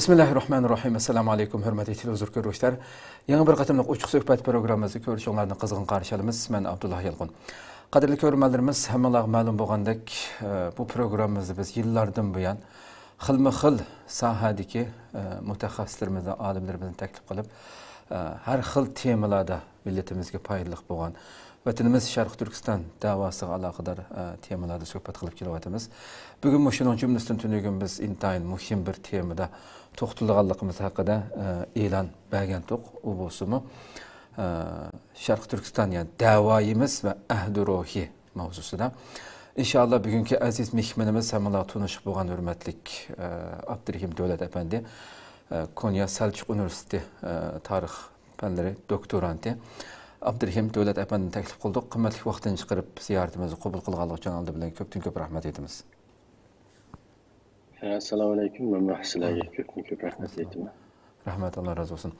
Bismillahirrahmanirrahim. Assalamu alaykum, hörmətli televizor görüşlər. Yeni bir qatımlıq uçuq söhbət proqramımızı görüşünlərdən qızğın qarşılamız. Mən Abdullah Yalğın. Qadirli görmənlərimiz, həmənlər məlum bolğandak bu proqramımızı biz yıllardan bu yan xilma-xil sahədəki mütəxəssislərimizdən, alimlərimizdən təklif qılıb hər xil temalarda millətimizə faydalı bolğan Vətənimiz Şərq Türkistan davasıga alaqadar temalarda söhbət qılıb kelyapmiz. Bugün şunun cümləsindən tünügün biz intayin muhim bir temada toxtulğanlığımız haqqında elan bəgəndik. O bolsunmu Şərq Türkistan yəni davayimiz və əhd-i ruhi mavzusunda. İnşallah bugünkü əziz mehmanımız həmənlər tanışıb bolğan hörmətlik Abdurrahim Dövlət əpəndi Konya Selçuk Üniversitesi tarix fənləri doktoranti. Abdurrahim Dövlət əpəndini təklif qıldıq. Qimmatli vaxtını çıxırıb ziyaretimizi qəbul qılğanlıq üçün aldı bilan köpdən-köp rəhmət etimiz. Assalamu alaykum. Mən sizlərə köpdən-köp rəhmət edirəm. Rəhmət, Allah razı olsun.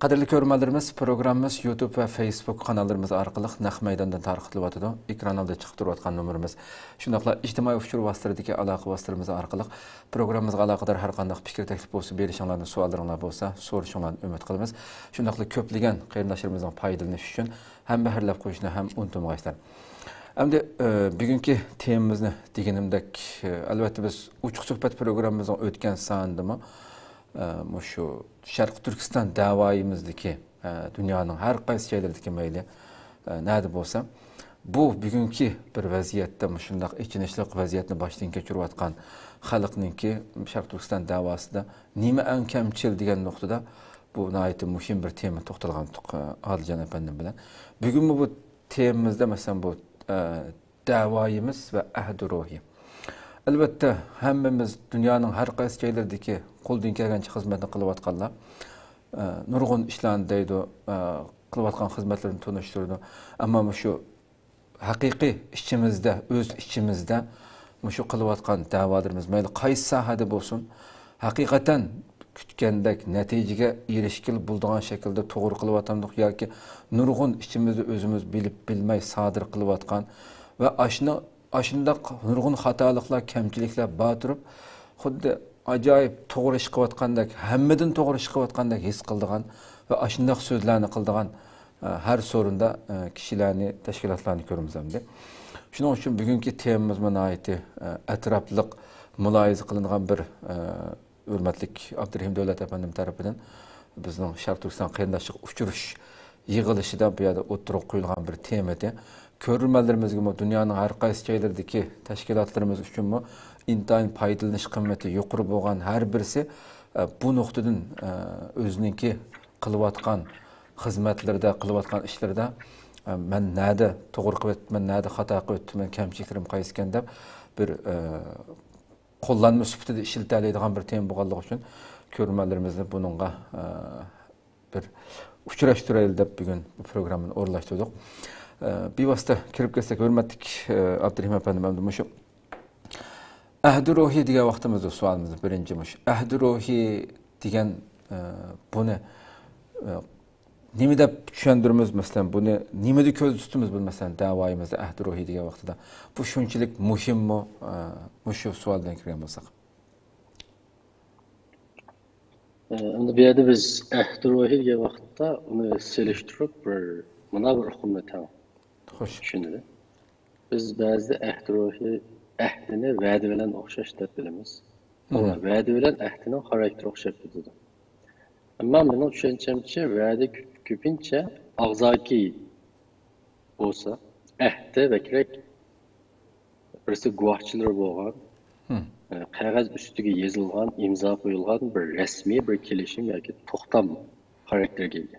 Qadirli görmənlərimiz, proqramımız YouTube və Facebook kanallarımız arqılıq Naq Meydandan tarqıtılıbatıdı. Ekranlarda çıxıb duruyatqan nömrümüz. Şundaqla ictimai uçur vasitələrdəki əlaqə vasitələrimiz arqılıq proqramımızğa əlaqədar hər qandaq fikir təklif bolsa, berişinlərdə suallarınlar bolsa, soruşunlarını ümid qılırıq. Şundaqla köplügən qarindaşlarımızdan faydalanış üçün həm bəhərləb qoyuşunu, həm unutmayıqlar. Əmdə bugünkü temamızı deganimdək, əlbəttə biz uçuq söhbət proqramımızın ötən sanındımı şu Şərq Türkistan davayimizdeki dünyanın hər qaysı şeylərdəki meyli nədir bolsa, bu bugünkü bir vəziyyətdə şundaq ikinişlik vəziyyətini başdan keçirib atqan xalqınınki Şərq Türkistan davasında nimə ən kəmçil degan nöqtədə bu nəhayət mühim bir tema toxtalğandıq Adican əpəndim bilən. Bugün bu temamızda məsələn bu davayimiz və əhd-i ruhi. Əlbəttə, həmmimiz dünyanın hər qaysı şeylərdəki qoldan gəlgənçə xidmətini qılıb atqanlar, nurgun işlərini deydi, qılıb atqan xidmətlərini tanışdırdı. Amma şu haqiqi işçimizdə, öz işçimizdə şu qılıb atqan davalarımız məyli qaysı sahədə bolsun, haqiqətən kütkəndək nəticəyə erişkil bulduğan şəkildə toğru qılıb atandıq, yoki nurgun işçimizdə özümüz bilib bilməy sadir qılıb atqan və aşında nurgun xatalıqlar, kəmçiliklər batırıb, xuddi acayip toğru iş qıvatqandak, həmmedin toğru iş qıvatqandak his qıldığan və aşındaq sözlərini qıldığan hər sorunda kişilərini, təşkilatlarını görümüzəmdi. Şunun üçün bugünkü temamız mənə aiti ətraflıq mülayiz qılınğan bir hörmətlik Abdurrahim Dövlət əpəndim tərəfindən bizning Şərq Türkistan qarindaşlıq uçuruş yığılışıda bu yerdə oturuq qoyulğan bir temadır. Görülmələrimizə dünyanın hər qaysı şeylərdəki təşkilatlarımız üçün intayin paydalanış qiyməti yuqarı bolğan hər birisi bu nöqtədən özününki qılıb atqan xidmətlərdə, qılıb atqan işlərdə mən nədə toğru qılıb etdim, nədə xata qılıb etdim, kəmçiliklərim qaysı ikən deyə bir qo'llanma sifatida ishiltaladigan bir tema bo'lganligi uchun ko'rmalarimizni bununla bir uchrashtiraylik deb bugun bu programmani o'rlashtirdik. Bevosita kirib kelsak, hurmatli Abdurrahim apandim, hamda shu ahd-i ruhi degan vaqtimizda savolimiz birinchi ahd-i ruhi degan buni nima deb tushundiramiz, masalan buni nimada ko'z tutamiz, masalan davoyimizda ahd-i ruhi degan vaqtida bu shunchalik muhimmi, shu savoldan kirgan bo'lsak. Endi bu yerda biz ahd-i ruhi degan vaqtda uni selishtirib mana bir uqumni tushunadi. Biz ba'zida ahd-i ruhi ahdini va'da bilan o'xshash deb bilamiz. Ama va'da bilan ahdining xarakteri o'xshab ketadi. Ammo mening tushunchimcha va'da ko'pincha og'zaki bo'lsa, ahdi va kerak birisi guvohchilar bo'lgan, qog'oz ustiga yozilgan, imzo qo'yilgan bir rasmiy bir kelishim yoki to'xtam xarakterga ega.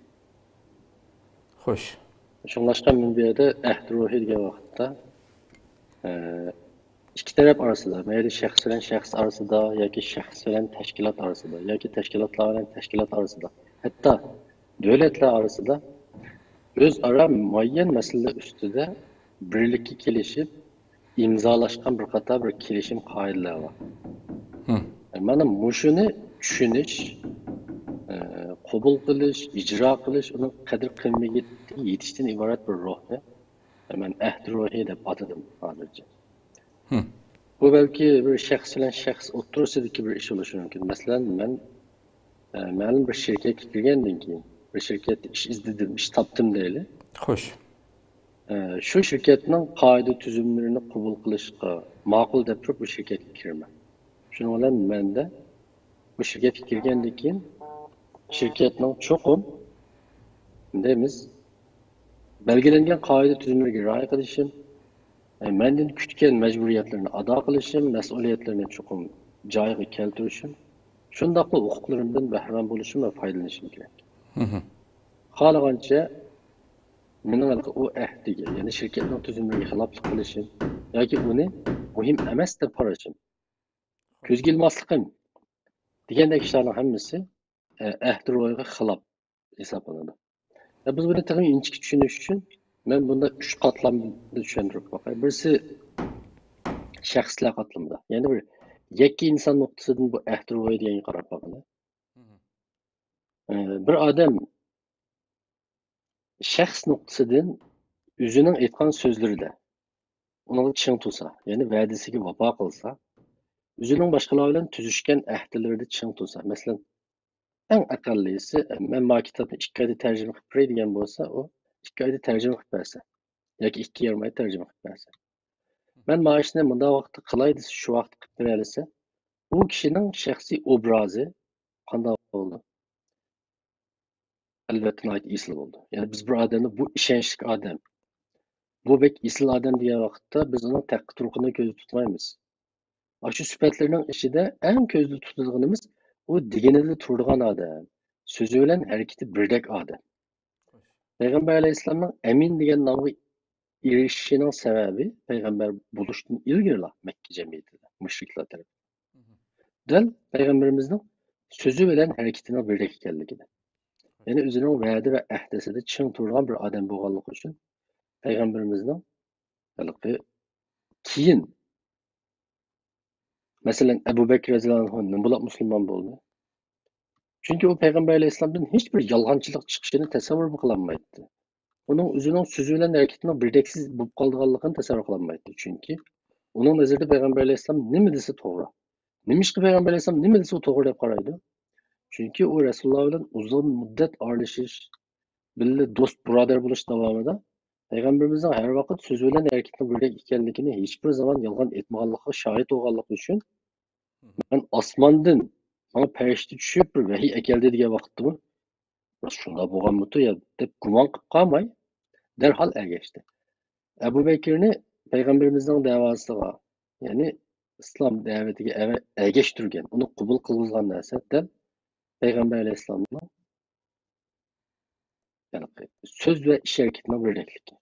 Xo'sh. Shunlashgan men bu yerda ahd ruhi degan vaqtda ikki taraf orasida, mayli shaxs bilan shaxs orasida yoki shaxs bilan tashkilot orasida yoki tashkilotlar bilan tashkilot orasida, hatto davlatlar orasida Özara muayyen mesele üstüde birlikte kelişip imzalaşkan bir qator bir kelişim qoidalar var. Mana mushuni tushunish, qabul qilish, ijro qilish, uni qadr-qimmatga yetishdan iborat bir ruhni men ahd ruhi deb atadim hozircha. Bu belki bir shaxs bilan shaxs o'rtasidagi bir ish bo'lishi mumkin. Masalan, men ma'lum bir shirkatga kirgandan keyin bir shirkatda ish izladim, ish topdim deyli. Xo'sh. Shu shirkatning qoida tuzumlarini qabul qilishga ma'qul deb turib bu shirkatga kiraman. Shuning bilan menda bu shirkatga kirgandan keyin şirketning cho'qim deymiz belgilangan qoida tuzumlarga rioya qilishim, mendan kutgan majburiyatlarni ado qilishim, mas'uliyatlarni cho'qim joyiga keltirishim, shundoqla huquqlarimdan bahramand bo'lishim va foydalanishim kerak. Xohlagancha mening u ahdiga, ya'ni shirkatning tuzumlariga xiloflik qilishim yoki uni muhim emas deb qarashim, ko'zga ilmasligim degandek ishlarning hammasi ahd ruhiga xilof hisoblanadi. Biz bunu tabii inçik düşünüş için ben bunda 3 katlamda düşünürük bakay. Birisi şəxslər katlamında. Yani bir yekki insan noktasından bu ahd ruhi diye qarab bakılı. Bir adam şəxs noktasından özünün etkan sözleriyle onu çiğ tutsa, yani vədisiga vəfa qılsa, özünün başqalarla tüzüşkən ahdlarını çiğ tutsa. Mesela en aqallisi, men bu kitabni 2 oyda tercüme qilib beray degan bo'lsa, o 2 oyda tercüme qilib bersa. Yoki 2,5 oy tercüme qilib bersa. Men maaşını bunda vaqtda qilay desa, shu vaqt qilib beralasa, u kishining shaxsiy obrazi qanday bo'ldi? Albatta esli bo'ldi. Yani biz bir odamni bu ishonchli odam, bu bek esli odam degan vaqtda biz uni taqdir turqini ko'zda tutmaymiz. Shu sifatlarning ichida eng ko'zda tutadiganimiz u deganida turadigan odam, so'zi bilan harakati birdek odam. Payg'ambar alayhissalomning amin degan nomga erişişinin sebebi peygamber buluştuğun ilgirla Mekke cemiyetinde, müşrikler tarafından. Del peygamberimizin sözü bilen hareketine birlik ekanligida. Yani özünün vədi ve əhdəsində çiğ turgan bir adam bo'lganligi uchun peygamberimizin keyin mesela Ebu Bekir radhiyallohu anh nima bo'lib musulmon bo'ldi? Chunki u payg'ambar alayhissalomdan hech bir yolg'onchilik chiqishini tasavvur qilolmaydi. Onun özünün sözü bilen hareketinin birdeksiz bo'lib qolganligini tasavvur qilolmaydi. Chunki onun nazarida payg'ambar alayhissalom nima desa to'g'ri. Nimishki payg'ambar alayhissalom nima desa u to'g'ri deb qaraydi. Chunki u Rasululloh bilan uzun muddat aralashış, birga do'st birodar bo'lish davomida payg'ambarimizning har vaqt so'zi bilan hareketning birdek ekanligini hech bir zaman yolg'on etmaganligiga shohid bo'lganligi uchun men osmondan mana farishta tushib bir vahiy keldi degan vaqtda shunday bo'lganmi ya deb gumon qilib qolmay derhal ergashdi. Ebu Bekir'ni peygamberimizden davasıga, yani İslam davetiga ergashtirgan, uni qabul qilgan narsa deb Peygamber Aleyhisselam'ın yani söz ve iş hareketine birlikligi,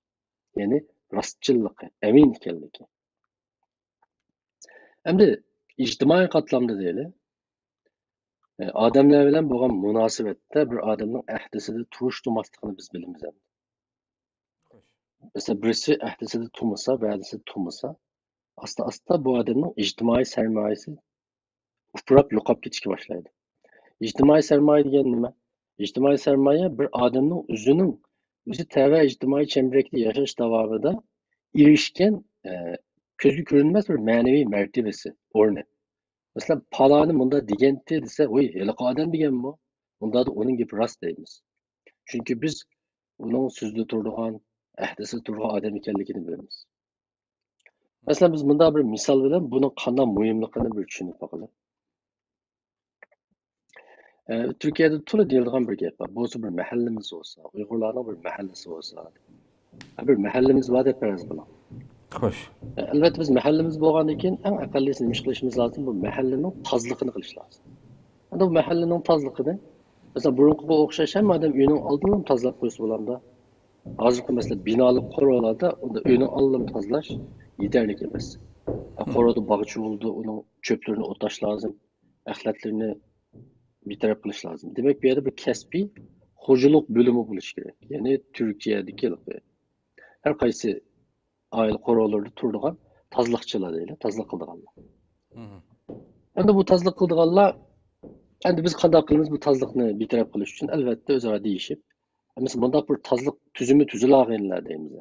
yani rastçılığı, emin ekanligi. Endi ijtimoiy qatlamda deyli, odamlar bilan bo'lgan munosabatda bir odamning ahdisida turish turmasligini biz bilamiz. Mesela birisi ahdisida turmasa, va'dasida turmasa, asta bu odamning ijtimoiy sarmoyasi ufurab yo'qolib ketishga boshlaydi. İctimai sermaye degan nima? İctimai sermaye bir odamning o'zi tava ijtimoiy chambarakda yashash davomida erishgan ko'zga ko'rinmas bir ma'naviy martabasi, o'rni. Masalan, paloni bunda degandi desa, "Voy, haliqa odam deganmi?" Bunda da uning gapi rost deymiz. Chunki biz uning so'zida turadigan, ahdisi turgan odam ekanligini bilamiz. Masalan, biz bunda bir misol bilan buning qanday muhimligini bir tushunib boqaylik. Türkiye'de to'la deyiladigan bir gap bor. Bo'lsa bir mahallamiz olsa, Uyg'urlarning bir mahallasi olsa, bir mahallamiz bor deb farz qiling. Xo'sh. Albatta biz mahallamiz bo'lgandan keyin eng aqallisi nima qilishimiz lozim? Bu mahallaning tozligini qilish lozim. Endi bu mahallaning tozligini, masalan, burunqiga o'xshash hamma odam uyining oldini tozalab qo'ysa bo'lamda. Hozirgi masalan binolar qo'rg'onlarda unda uyning oldini tozalash yetarli emas. Qo'rg'onda bog'cha bo'ldi, uning cho'plarini o'tash lozim, axlatlarini bir taraf qilish lozim. Demek bir yerde bir kasbiy xo'jalik bölümü bo'lishi kerak. Ya'ni Turkiyadagi har qaysi oila qo'rovlarda turadigan tozliqchilar deydi, tozliq qiladiganlar. Endi bu tozliq qiladiganlar, endi biz qanday qilamiz bu tozliqni betaraf qilish uchun albatta o'zaro deyishib, mesela bunda bir tozliq tuzumi tuzilganlar deymiz.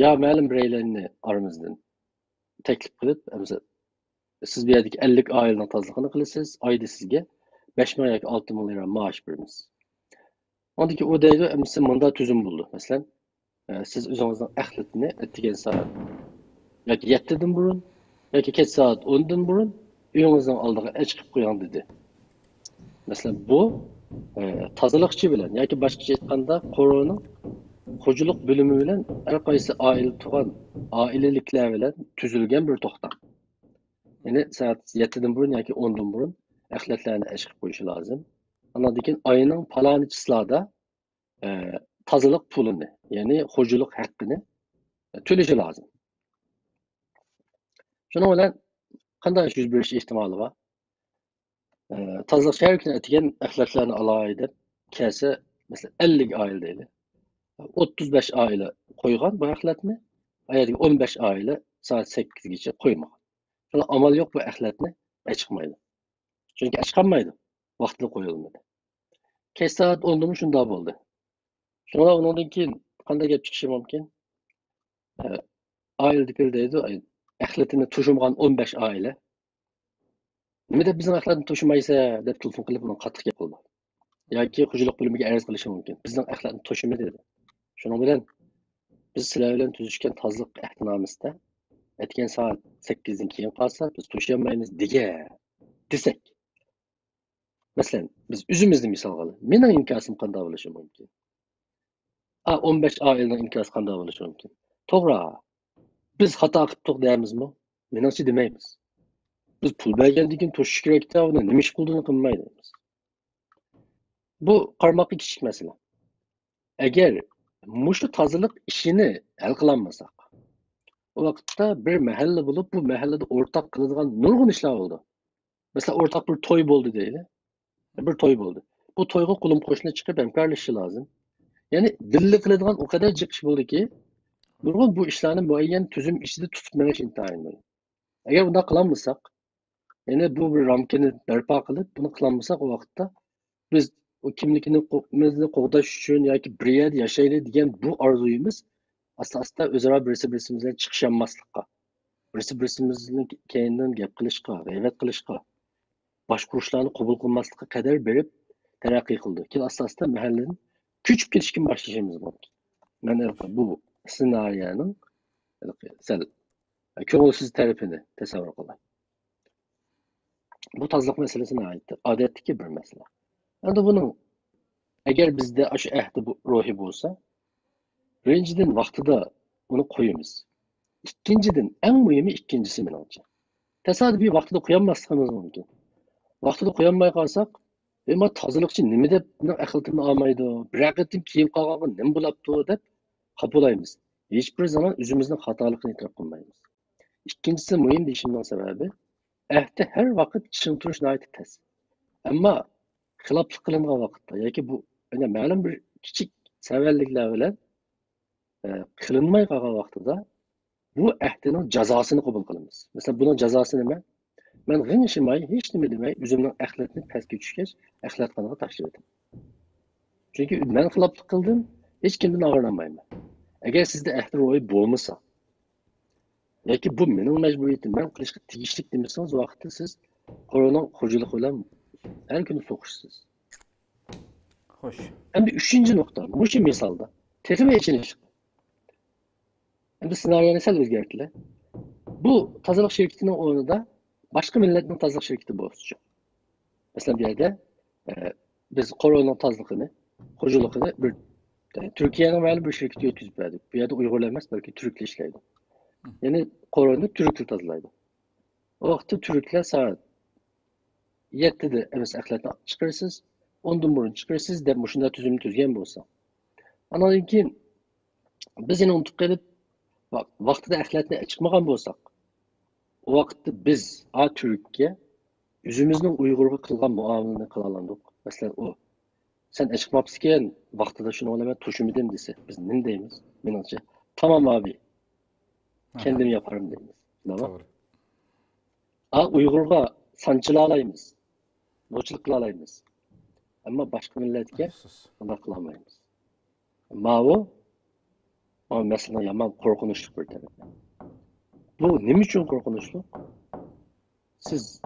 Ya ma'lum bireylarni aramızdan teklif qilib, mesela siz bu yerdagi 50 oilaning tozliqini qilasiz, oyda sizga 5 ming yoki 6 ming lira maaş beramiz. Ondaki o deydi, mesela bunda tuzum buldu. Mesela siz o'zingizning axlatini atgan soat yoki 7dan burun yoki kech soat 10dan burun uyingizning oldiga chiqib qo'ying dedi. Mesela bu tozaliqchi bilan yoki boshqacha aytganda qo'roning xo'jalik bölümü bilan har qaysi oila tug'an oilaliklar bilan tuzilgan bir to'xtam. Yani saat 7dan burun yoki 10dan burun axlatlarni chiqib qo'yishi lozim. Ondan keyin oyning palonchilarda tozaliq pulini, ya'ni xo'jalik haqqini to'lashi lozim. Shuning bilan qanday yuz berish ehtimoli bor? Tozaliq har kuni atigan axlatlarni alayda kelsa, mesela 50 oila deydi. 35 oila qo'ygan bu axlatni, ayadagi 15 oila soat 8gacha qo'ymagan. Shuna amal yo'q bu axlatni chiqmaydi. Chunki chiqolmaydi. Vaqtida qo'yilmadi. Kech soat 10da shunda bo'ldi. Shuna undan keyin qanday gap chiqishi mumkin? Oila deb deydi, axlatini tushunmagan 15 oila. Nima deb bizning axlatni tushunmaysa deb telefon qilib uni qattiq gap qildi. Yoki xo'jalik bo'limiga arz qilishi mumkin. Bizning axlatni tushunma dedi. Shuning bilan biz sizlar bilan tuzishgan tozliq ahdnomasida aytgan soat 8dan keyin qolsa biz tushamaymiz desak. Masalan, biz o'zimizni misol qilib, mening inkosim qanday bo'lishi mumkin? 15 oilaning inkosi qanday bo'lishi mumkin? To'g'ri. Biz xato qildik deymizmi? Menimcha demaymiz. Biz pul bergandan keyin toshish kerakda, uni nima ish qildiğini qilmaymiz. Bu qarmoqli kichik masala. Agar mushu tozaliq ishini hal qilolmasak, o vaqtda bir mahalla bo'lib, bu mahallada o'rtaq qiladigan nurg'un ishlar bo'ldi. Mesela o'rtaq bir to'y bo'ldi deydi. Bir to'y bo'ldi. Bu to'yga qo'lim qo'shni chiqib hamkorlashishi lozim. Ya'ni birlik qiladigan o kadar jiq ish bo'ldiki, nurg'un bu ishlarni muayyan tuzum ichida tutib menish intayin muhim. Agar bunday qilolmasak, ya'ni bu bir ramkani barpo qilib, buni qilolmasak o vaqtda biz o kimligimizni qo'g'dash uchun yoki bir yerda yashaylik degan bu orzuyimiz asta-asta o'zaro birisi-birimizdan chiqisholmaslikqa, birisi-birimizni keyindan gap qilishga, g'iybat qilishga, boshqurishlarni qabul qilmaslikqa qadar berib taraqqiy qildi. Keyin asta-asta mahalladan ko'chib ketishga boshlashimiz mumkin. Mana bu ssenariyaning sal ko'ngilsiz tarafini tasavvur qiling. Bu tozliq masalasini aytdi. Odatdagi bir masala. Endi buning agar bizda shu ahdi ruhi bo'lsa, birinchidan vaqtida uni qo'yamiz. Ikkinchidan, eng muhimi ikkinchisi menimcha. Tasodifiy vaqtida qo'yolmasligimiz mumkin. Vaqtida qo'yolmay qolsak, "Men tozaliqchi nima deb meni aqlimni olmaydi, bir raqatdan keyin qolganga nima bo'libdi" deb qabulaymiz. Hech bir zaman o'zimizning xatoligini e'tirof qilmaymiz. Ikkinchisi muhim deyishimning sababi, ahdi har vaqt tushuntirish nihoyatda tez. Ammo xiloflik qilingan vaqtda yoki bu ma'lum bir kichik savalliklar bilan qilinmay qolgan vaqtida bu ahdining jazosini qabul qilamiz. Masalan, buning jazosi nima? Men g'ingshimay, hech nima demay, o'zimning axlatni pastga tushgach, axlatxonaga tashladim. Chunki men xiloflik qildim, hech kimdan og'irlanmayman. Agar sizda ahdi ro'yi bo'lmasa yoki bu mening majburiyatim, men qilishga tegishli demasangiz, vaqtda siz qo'roning xo'jalik bilan her gün so'qishsiz. Xo'sh. Endi 3-nokta, mushu misolda texnik ichinish. Endi ssenariyni sal o'zgartirdilar. Bu tozaliq shirkatining o'rnida boshqa millatning tozaliq shirkati bo'lsa. Masalan, bu yerda biz qo'roning tozaligini, xo'jaligini bir Turkiyaning ma'lum bir shirkati o'tkazib berdik. Bu yerda Uyg'urlar emas, balki turklar ishlaydi. Ya'ni qo'roni turklar tozalaydi. O vaqtda turklar soat 7'de emas axlatni chiqarasiz, 10dan burun chiqarasiz deb shunday tuzumni tuzgan bo'lsa. Andan keyin biz yana unutib qolib vaqtida axlatni chiqmagan bo'lsak, o vaqtda biz Turkiya o'zimizning Uyg'urga qilgan muomalani qila oldik. Masalan, o sen çıkmapsken vaxtida şunu olaman tuşumidim dese biz ne deymiz? Menimce tamam abi kendim yaparım deymiz. Tamam. Doğru. Uygurga sançıla alaymiz. Noçılık kılalaymiz. Ama başka milletke buna kılamayız. Mao mesela yaman korkunçluk bir tabi. Bu ne için korkunçluk? Siz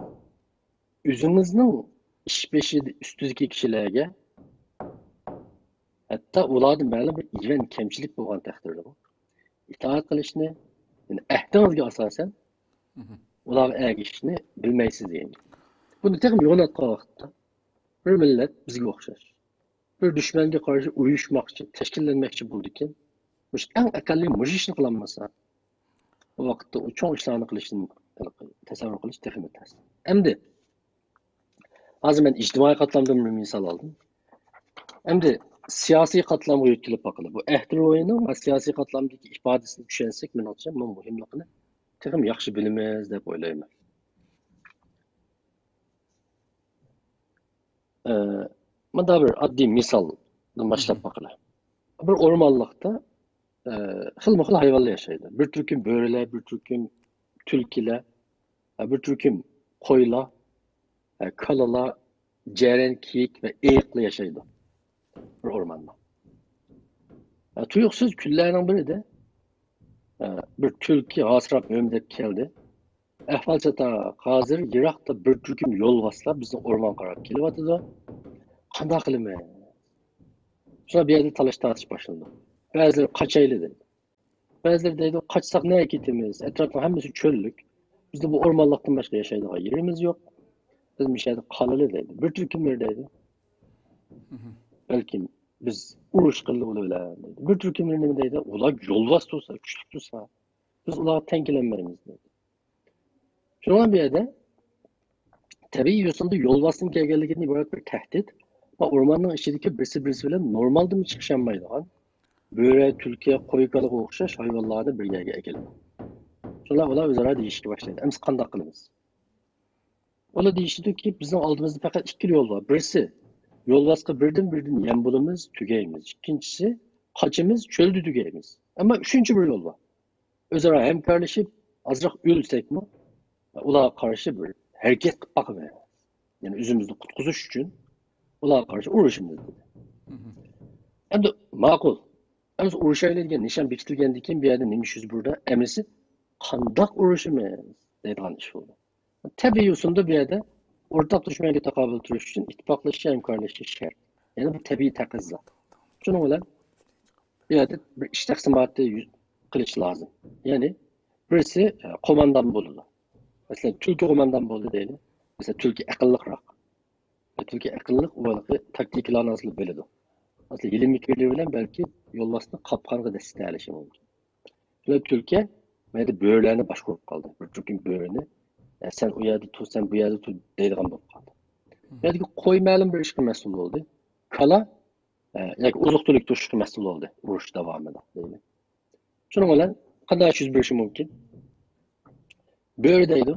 özünüzün iş beşi üstündeki kişilerge hatta ulardan böyle bir iğren kemçilik bulgan takdirde bu. İtaat kılışını yani ehdinizge asasen ular ergişini bilmeysiz diyeyim. Bunu tek bir yönetken vakitte bir millet bizge okşar. Bir düşmenge karşı uyuşmak için, teşkillenmek için buldukken en akalli muş işini kılanmasa o vakitte o çoğu işlerini kılışını tasavvur kılış tefim edersin. Hem de az ben ictimai katlamdan bir misal aldım. Hem de siyasi katlamı yetkilip bakılı. Bu ehdir oyunu ve siyasi katlamdaki ifadesini düşünsek ben olacağım. Bu muhimlikini tefim yaxşı bilmez de oylayım. Manda bir addi misal başlap bakılı. Bir ormanlıkta xilma-xil hayvanlar yaşaydı. Bir türküm böğreler, bir türküm tülkiler, bir türküm koyla, kalala, ceren, kiyik ve eğikle yaşaydı bir ormanda. Tuyuksuz küllerden biri de bir tülki hasrap ömdep geldi. Ahvalcata hazır Irak'ta bir türküm yol vasla bizim orman karab kelibadı da kanda kılımı. Sonra bir yerde talaş tartış başlandı. Bazıları kaçaylı dedi. Bazıları dedi kaçsak ne ekitimiz? Etrafta hemisi çöllük. Bizde bu ormanlıktan başka yaşaydığı yerimiz yok. Bizim işe kalalı dedi. Bir türkümler dedi. Belki biz uruş kıllı oluyorlar dedi. Bir türkümler ne dedi? Ula yol vasıta olsa, küçük tutsa. Biz ula tenkilenmemiz dedi. Şuna bir yerde tabii yosunda yol vasıtın kelgenliğini ibaret bir tehdit. Ama ormanın içindeki birisi bile normalde mi çıkışanmaydı lan? Böyle Türkiye koyukalık okşaş hayvanlarda bir yerge ekelim. Şuna ola özara değişki başlaydı. Emiz kandak kılımız. Ola değişti ki bizim aldığımızda fakat iki yol var. Birisi yol vasıta birden yem bulumuz tügeyimiz. İkincisi kaçımız çöldü tügeyimiz. Ama üçüncü bir yol var. Özara hemkarlaşıp azrak ölsek mi? Ola karşı bir hareket bakımı. Yani üzümüzü kutkuzuş için ola karşı uğraşımız dedi. Hem de makul. Hem de uğraşayla diyen nişan biçilgen diken bir yerde neymiş yüz burada emrisi kandak uğraşımız dediğin iş oldu. Tabii yosunda bir yerde ortak düşmeye takabül türüş için ittifaklaşa hemkarlaşa şart. Yani bu tabii takızza. Şunu olan bir yerde bir iş taksimatı kılıç lazım. Yani birisi komandan bulundu. Mesela Türkiye komandan buldu değil. Mesela Türkiye akıllık rak. Türkiye akıllık o taktikler nasıl belirdi. Aslında ilim mikirliği bilen belki yollasını kapkanı da isteyalişi mümkün. Böyle Türkiye böyle böğürlerini baş kurup kaldı. Bir Türkiye'nin böğürlerini sen o yerde tut, sen bu yerde tut deyilgan bulup kaldı. Yani koy məlum bir işki mesul oldu. Kala yani uzaqtırlık tuşki mesul oldu. Uruş devamında. Şunun olan kadar yüz bir işi mümkün. Böyledeydi.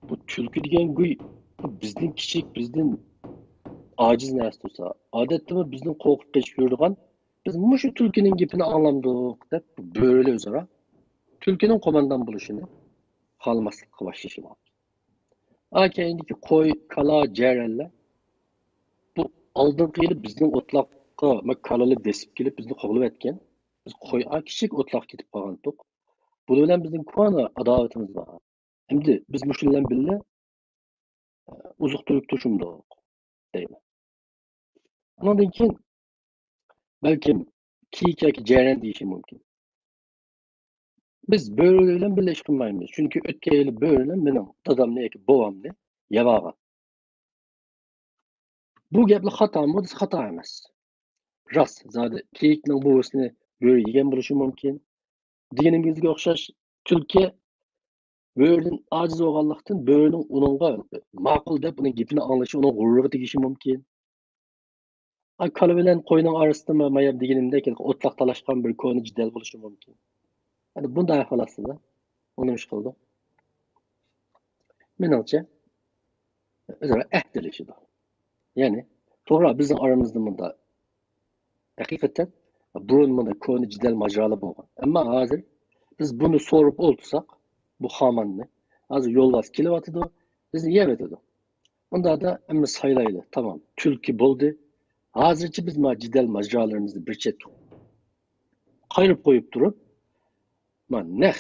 Bu Türkü diyen güy bizden kiçik, bizden aciz neresi olsa, adette mi bizden korkup geçip yürüdüğün biz muşu Türkiye'nin gipini anlamdık dep böyle üzere Türkiye'nin komandan buluşunu kalması kıvaşışı var. Akayindeki koy, kala, cerelle bu aldığın yılı bizden otlakka kalalı desip gelip bizni kovulup etken biz koy kiçik otlak gidip kaldık. Bu bilen bizim kuana adaletimiz var. Hem de biz muşullen bile uzak Türk tuşumda değil mi? Ondan keyin belki kiyik yoki ceren deyişim mümkün. Biz böğrü bilen birleştirmaymiz. Çünkü ötke yılı böğrü benim dadam ne ki babam ne yabağa. Bu gapli hata mı? Hata emas. Rast. Zaten kiyikning buvasini böğrü yegen bulushi mümkün. Deganingizga o'xshash tulki böğrüden aciz bo'lganlikdan böğrünün uningga ma'qul deb uning gapini anglashi uning g'ururiga tegishi mumkin. Kala bilan qo'yning orasida mayab deganimdek o'tloq talashgan bir ko'ni jidal bo'lishi mumkin. Yani bunday holatda uni ish qildi. Menimcha o'zaro ahdilishidir. Ya'ni Sonra bizim aramızda hakikaten burun konu cidel maceralı bolgan. Ama hazır biz bunu sorup oldusak bu hamanni hazır yolvaz kilovatıdı bizni yemetidu. Onda da emmi saylaylı tamam tülki boldu. Hazırcı biz cidel maceralarımızı bir çet kayırıp koyup durup neh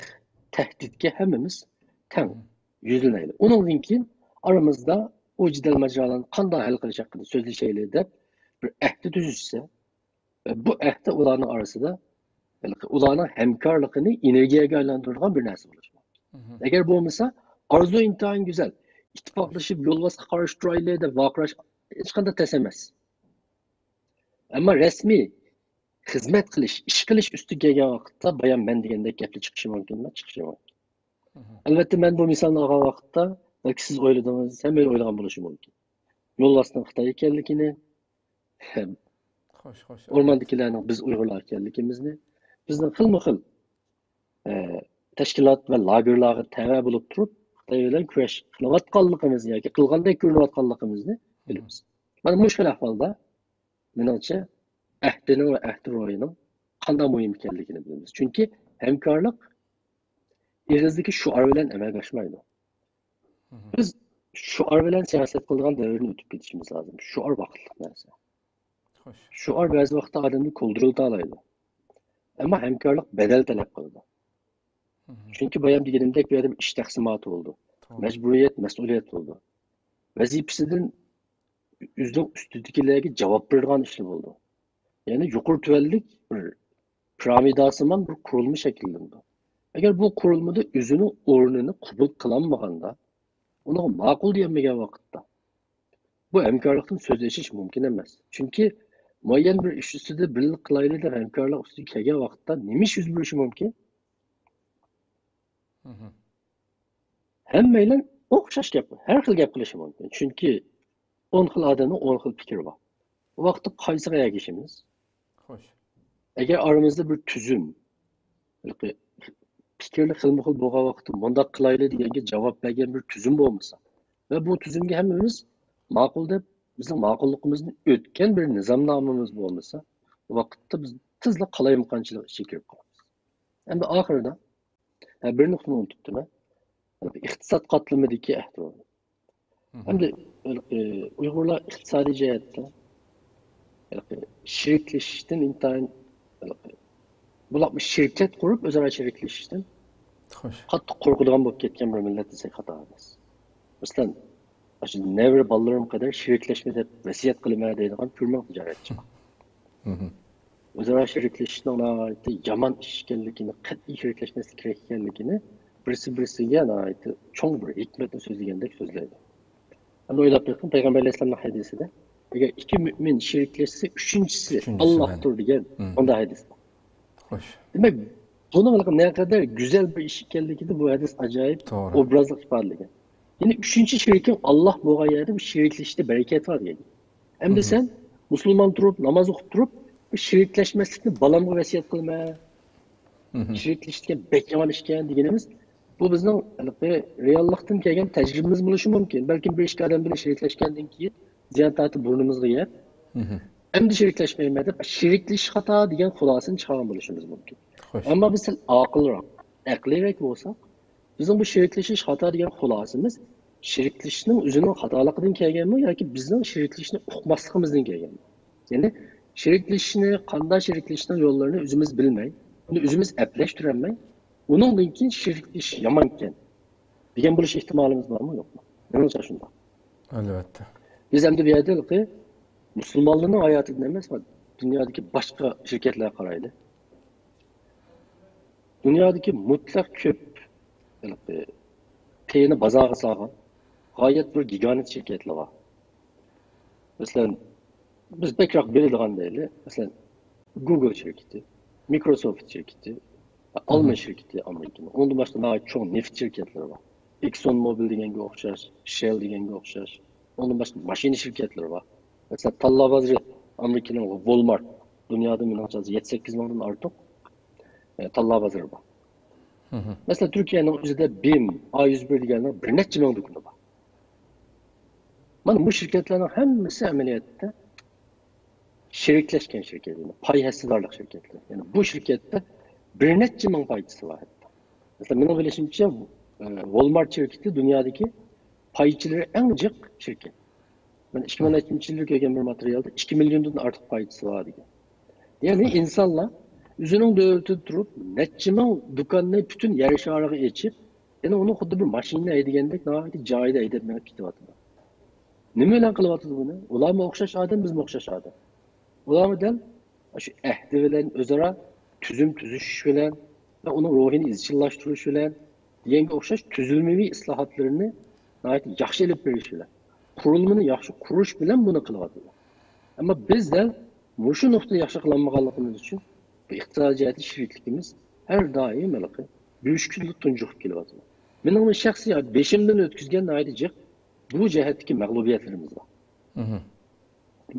tehditke hemimiz ten yüzüneyli. Onun linkin aramızda o cidel maceralarını kanda hal kılacak kadar sözlü şeyleri de bir ehdi düzüşse bu ehdi ulanın arası da ulanın hemkarlığını energiye aylandırılan bir narsa olur. Eğer bu olmasa arzu intihan güzel. İttifaklaşıp yolvaz karıştırayla da vakıraş hiç kanda tesemez. Ama resmi hizmet kılış, iş kılış üstü gelgen vakitte bayan ben degende gepli çıkışı mümkün mü? Çıkışı mümkün. Elbette ben bu misalını ağa vakitte belki siz oyladığınız hem öyle oylagan buluşu mümkün. Yolvazdan Xitay ekenligini, ormandakilarning biz Uyg'urlar ekanligimizni, bizning xilma-xil tashkilot va lagerlarga tava bo'lib turib, Xitoy bilan kurash qilayotganligimizni yoki qilgandek ko'rinayotganligimizni bilamiz. Mana mushkul ahvolda menimcha ahdini va ahdi ro'yining qanday muhim ekanligini bilamiz. Chunki hamkorlik ig'izdagi shuar bilan amalga oshmaydi. Biz shuar bilan siyosat qilgan davrni o'tib ketishimiz lozim. Shuar vaqtlik narsa. Shuar ba'zi vaqtda odamni ko'ldirib olaydi. Ama hamkorlik bedel talep qildi. Chunki bayam deganimdek bu yerda ish taqsimoti bo'ldi. Majburiyat, mas'uliyat bo'ldi. Vazifasidan o'zining ustidagilarga javob beradigan ish bo'ldi. Ya'ni yuqori tuvanlik bir piramidasiman bir qurilma shakllandi. Agar bu qurilmada o'zining o'rnini qabul qilinmaganda, uni ma'qul degan vaqtda bu hamkorlikdan so'zlashish mumkin emas. Chunki muayyan bir ish ustida birlik qilaylik deb hamkorlik ustiga kelgan vaqtda nima ish yuz berishi mumkin? Hammaylar o'xshash gap, har xil gap qilishi mumkin. Chunki 10 xil odamning 10 xil fikri bor. Bu vaqtda qaysiga ergashimiz? Xo'sh. Agar oramizda bir tuzum, fikrli xilma-xil bo'lgan vaqtda bunday qilaylik deganga javob bergan bir tuzum bo'lmasa va bu tuzumga hammamiz ma'qul deb bizning ma'qulligimizni o'tgan bir nizomnomamiz bo'lmasa, bu vaqtda biz tezla qalayimqanchilik ichiga kirib qolamiz. Endi oxirida bir nuqtani unutibdim. İqtisad qatlamidagi ahvol. Endi Uyg'urlar iqtisodiy jihatda sheriklashishdan intayin bular shirkat qurib o'zaro sheriklashishdan qattiq qo'rqadigan bo'lib ketgan bir millat desak xato emas. Masalan, shu nevra bolalarim qadar sheriklashma deb vasiyat qilaman deydigan turma tijoratchi. O'zaro sheriklashishning yomon ish ekanligini, qat'iy sheriklashmaslik kerak ekanligini birisi-birisiga cho'ng bir hikmatni so'zlagandek so'zlaydi. Endi o'ylab ko'ring, Payg'ambar alayhisolamning hadisida agar ikki mo'min sheriklashsa, uchinchisi Allohdir degan bunday hadis bor. Xo'sh. Demak, buning naqadar go'zal bir ish ekanligini bu hadis ajoyib obrazli ifodalagan. Ya'ni uchinchi sherikim Alloh bo'lgan yerda bu sheriklashishda barakat bor degan. Endi sen musulmon turib, namoz o'qib turib, bu sheriklashmaslikni balamga vasiyat qilma. Sheriklashishga bek yomon ishgan deganimiz bu bizning reallikdan kelgan tajribamiz bo'lishi mumkin. Balki bir ishga odam bilan sheriklashgandan keyin ziyon tortib burnimizga yeb, endi sheriklashmayman deb sheriklash xato degan xulosani chiqargan bo'lishimiz mumkin. Ammo biz aqliroq bo'lsak, bizning bu sheriklash xato degan xulosamiz sheriklashning o'zining xatoligidan kelganmi yoki bizning sheriklashni uqmasligimizdan kelganmi? Ya'ni sheriklashni, qanday sheriklashning yo'llarini o'zimiz bilmay, uni o'zimiz aplashtirolmay, uningdan keyin sheriklash yomon ekan degan bo'lish ehtimolimiz bormi, yo'qmi? Menimcha shunday. Albatta. Biz endi bu yerda musulmonlarning hayotidan emas, dunyodagi boshqa shirkatlar qaraydi. Dunyodagi mutlaq ko'p payini bozorga solgan g'oyat bir gigant shirkatlar bor. Masalan, biz bekroq biladigan deylik, masalan, Google shirkati, Microsoft şirketi, Alman şirketi Amerika'nın. Ondan başka daha çok neft şirketleri var. Exxon Mobil degenge o'xshash, Shell degenge o'xshash. Ondan başka mashina şirketleri var. Mesela Talla Bazri Amerika'nın Walmart dünyada menimcha 7-8 mingdan ortiq Talla Bazri var. Mesela Türkiye'nin o'zida BİM, A101 deganlar bir necha ming do'koni bor. Mana bu şirketlerin hammasi amaliyotda şirketleşken şirket, yani pay hessedarlık şirketler. Yani bu şirkette bir neçe min payçısı var hatta. Mesela benim bilişimce Walmart şirketi dünyadaki payçıları en cık şirket. Ben 2012 yılda görgen bir materyalda 2 milyondan artık payçısı var diye. Yani insanlar üzerinin dövültü durup neçe min dükkanını bütün yarışarığı geçip yani onu xuddi bir maşinle edigendek nahayeti cayda edetmek kitibatıda. Nima bilan qilyapsiz buni? Ularga o'xshash odam, bizga o'xshash odam. Ulardan shu ahdi bilan o'zaro tuzum tuzish bilan va uni ruhini izchillashtirish bilan deganga o'xshash tuzilmaviy islohotlarni yaxshi ilib berish bilan, qurilmani yaxshi qurish bilan buni qilyaptilar. Ammo bizda shu nuqta yaxshi qilinmaganligimiz uchun bu iqtisodiy jihatda shirikligimiz har doim buishkunlik tunjuqib kelyapti. Mening shaxsiy beshimdan o'tkazgan jiq bu jihatdagi mag'lubiyatlarimiz bor.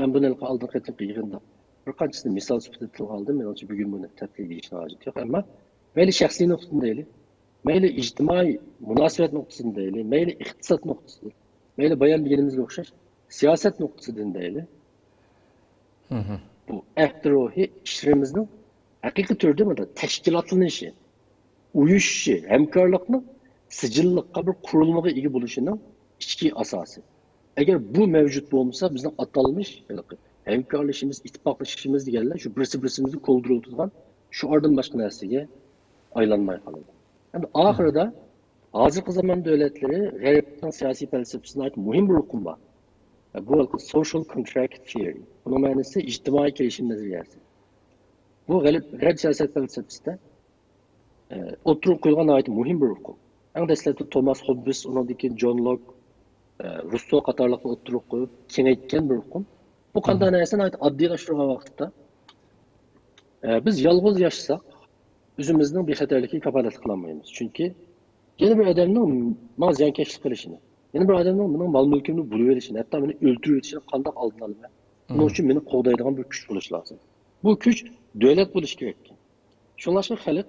Ben buni oldin qaytib yig'inda bir qanchasini misol sifatida tilga oldim. Menimcha bugun buni tahlil etishni hojat yo'q, ammo mayli shaxsiy nuqtadan deylik, mayli ijtimoiy munosabat nuqtasidan deylik, mayli iqtisod nuqtasidan, mayli bayon deganimizga o'xshash siyosat nuqtasidan deylik. Bu ahd-ruhi ishimizning haqiqiy turda tashkilotlanishi, uyushishi, hamkorlikning sijilliqqa bir qurilmaga ega bo'lishining ichki asosi. Eğer bu mevcut olmasa bizim atalmış hemkarlaşımız, ittifaklaşışımız diyenler şu birisi koldurulduğundan şu ardın başka nersige aylanmaya kalıyor. Yani ahirde hazır zaman devletleri Garip'ten siyasi felsefesine ait mühim bir hukum var. Yani bu social contract theory. Bunun manası içtimai gelişim nezariyesi. Bu Garip siyaset felsefesinde oturup koyulan ait mühim bir hukum. En destekli Thomas Hobbes, onundaki John Locke, Rousseau qatorliqni o'ttirib qo'yib kengaytgan bir hukum. Bu qanday narsani oddiylashtirish vaqtida biz yolg'iz yashasak o'zimizning bexatarligiga kafolat qilolmaymiz. Chunki yana bir odamning menga ziyonkashlik qilishini, yana bir odamning mening mol mulkimni bulib olishini, hatto meni o'ldirib o'tishini qanday oldini olaman? Buning uchun meni qo'g'daydigan bir kuch bo'lishi lozim. Bu kuch davlat bo'lishi kerak. Shunlashqa xalq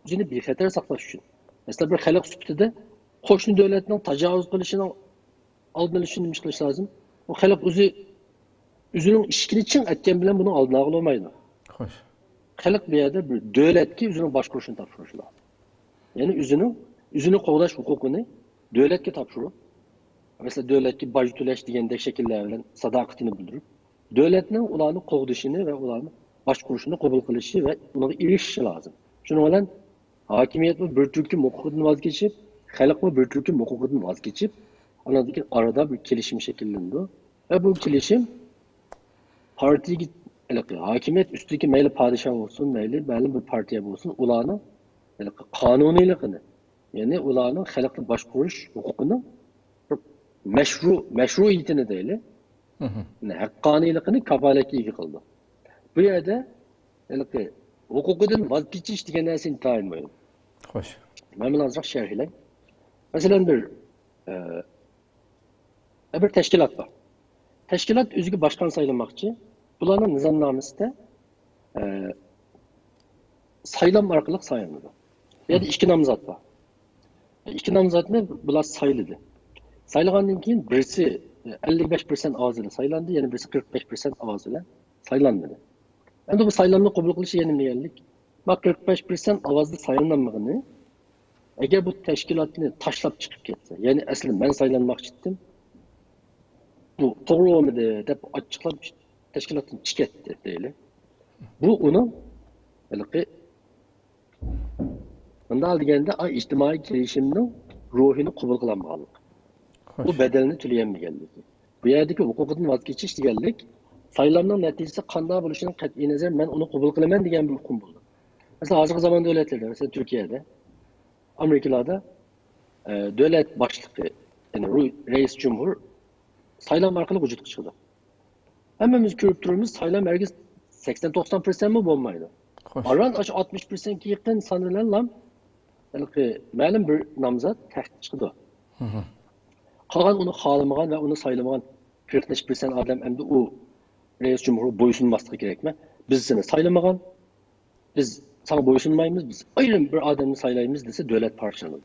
o'zini bexatar saqlash uchun, masalan bir xalq sifatida qo'shni davlatning tajovuz qilishini aldığını düşünmüş kılıç lazım. O xalq özünün işkini çın etken bilen bunu aldığına olamaydı. Hoş. Xalq bir yerde bir devletki özünün baş kuruşunu tapşırışı lazım. Yani özünü qoğdaş hukukunu devletki tapşırıp, mesela devletki baş tüleş degende şekillerle sadakatini bildirip, devletinin ulanı qoğdışını ve ulanı baş kuruşunu kabul kılışı ve ona erişişi lazım. Şunu olan hakimiyet mi bir türküm hukukunu vazgeçip, xalq mı bir türküm hukukunu vazgeçip, anladaki arada bir gelişim şekillendi. Ve bu gelişim partiye hakimiyet üstteki meyli padişah olsun, meyli bir partiye olsun, ulanın kanunilikini, yani ulanın halkın başkuruş hukukunu meşruiyetini değil, yani hakkanilikini kafaletliği kıldı. Bu yerde hukukunun vazgeçiş diyen nersini tarihmeyin. Hoş. Ben bunu azıcık şerhleyeyim. Mesela bir teşkilat var. Teşkilat özgü başkan sayılmakçı. Bunların nizamnamesinde sayılan arkalık sayılmadı. Ya da iki namzat var. İki namzat ne? Bunlar sayıldı. Sayılgandan keyin birisi 55% avazıyla sayılandı, yani birisi 45% avazıyla sayılanmadı. Endi bu saylanma qabul qilish yana deganlik. Bak 45% avazda saylanmagani agar bu tashkilotni tashlab chiqib ketsa, ya'ni asli men saylanmoqchi edim. Bu to'g'ri bo'lmadi deb ochiqlab tashkilotdan chiqib ketdi deylik. Bu uni bunday deganda ijtimoiy kelishimning ruhini qabul qilolmaganlik. Bu bedelini to'layolmaganlik. Bu yerdagi huquqdan voz kechish deganlik saylanmaning natijasi qanday bo'lishidan qat'iy nazar men uni qabul qilaman degan bir hukm bo'ldi. Mesela hozirgi zaman devletlarda, mesela Türkiye'de, Amerikalarda devlet başlığı, yani reis cumhur saylam arkalı vücutga çıkdı. Hemmemiz görüp durumuz saylam herkes 80-90% mi olmaydı. Aran 60%'e yakın sanırlar yani ma'lum bir namzat taxt çıkdı. Kalan onu halamagan ve onu saylamagan 40% adam hem de o reis cumhur boysunmaslığı gerekme. Biz seni saylamagan, biz sana boysunmayımız, biz ayrı bir adamı saylayımız dese devlet parçaladı.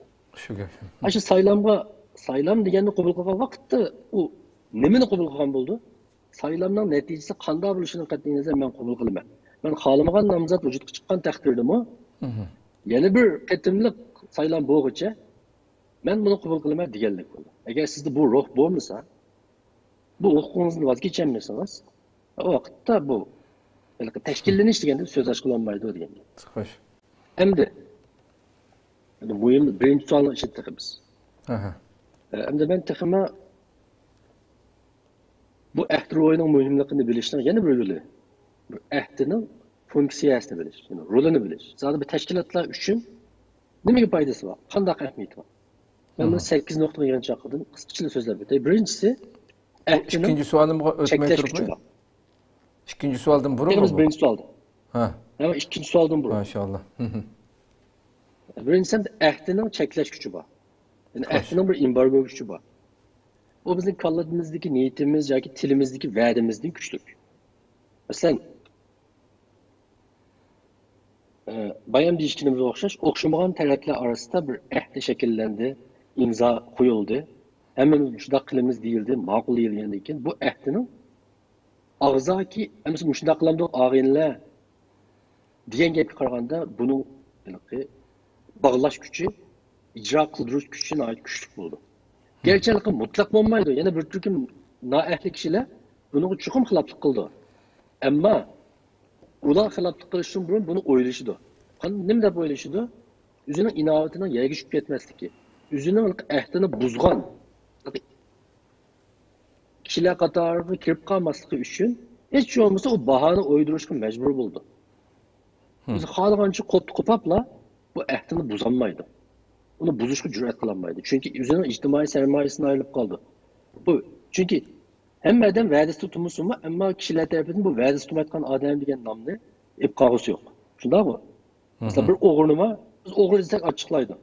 Saylam degeni qabul qilgan vaqtda u nimani qabul qilgan bo'ldi? saylamning natijasi qanday bo'lishini qat'iy nazar men qabul qilaman. Men xohlamagan nomzod vujudga chiqqan taqdirdami, yana bir qatimliq saylam bo'lguncha men buni qabul qilaman deganlik bo'ldi. Agar sizda bu ruh bo'lmasa, bu huquqingizni voz kechirmasangiz, o vaqtda bu tashkillanish deganda so'z ochib olmaydi degan. Xo'sh. Endi muhim birinchi savolni eshitdik. Endi men texma bu ahd ro'yining muhimligini bilishning yana bir yo'li. Bu ahdning funksiyasini bilish, ya'ni rolini bilish. Zaten bir tashkilotlar uchun nimaga foydasi bor? Qanday ahamiyati bor? Ben bunu 8 noktaga yig'incha qildim. Qisqacha so'zlab o'tay. Birinchisi, ikkinchi savolimga o'tmay turibmi? İkinci sualdan burun mu bu? Birinci sualdan. Ha. Ama ikinci sualdan burun. Maşallah. Birincisi ahdinin çekleş gücü var. Yani ahdinin bir embargo gücü var. O bizim kalladığımızdaki niyetimiz, ya ki tilimizdeki verdiğimizden güçlük. Mesela bayan ilişkinimize okşamayan taraflar arasında bir ahde şekillendi, imza koyuldu. Hemen şurada kılımız değildi, makul değildi. Bu ahdinin ağzaki, mesela müştaq kılamda ağınla diyen gibi karaganda bunun bağlaş gücü, icra kıldırış gücüne ait güçlük buldu. Gerçekten mutlak olmaydı. Yani bir türküm naehli kişiler bunu çok hılaplık kıldı. Ama ular hılaplık kılışın bunu oylaşıdı. Ne mi oylaşıdı? Üzerine inavetine yaya güçlük etmezdi ki. Üzerine ahdini buzgan kişiler katarı kirip kalması için hiç şey olmasa o bahane uyduruşka mecbur buldu. Biz xalqançı kopapla bu ahdini buzanmaydı. Onu buzuşka cüret kılanmaydı. Çünkü üzerine ictimai sermayesine ayrılıp kaldı. Çünkü hem adam vədisi tutulmuşsun mu, ama kişiler tarafından bu vədisi tutmayotgan adam degan namni ibqağısı yok. Şunda mı? Mesela bir oğrunu var, biz oğru desek açıklaydı.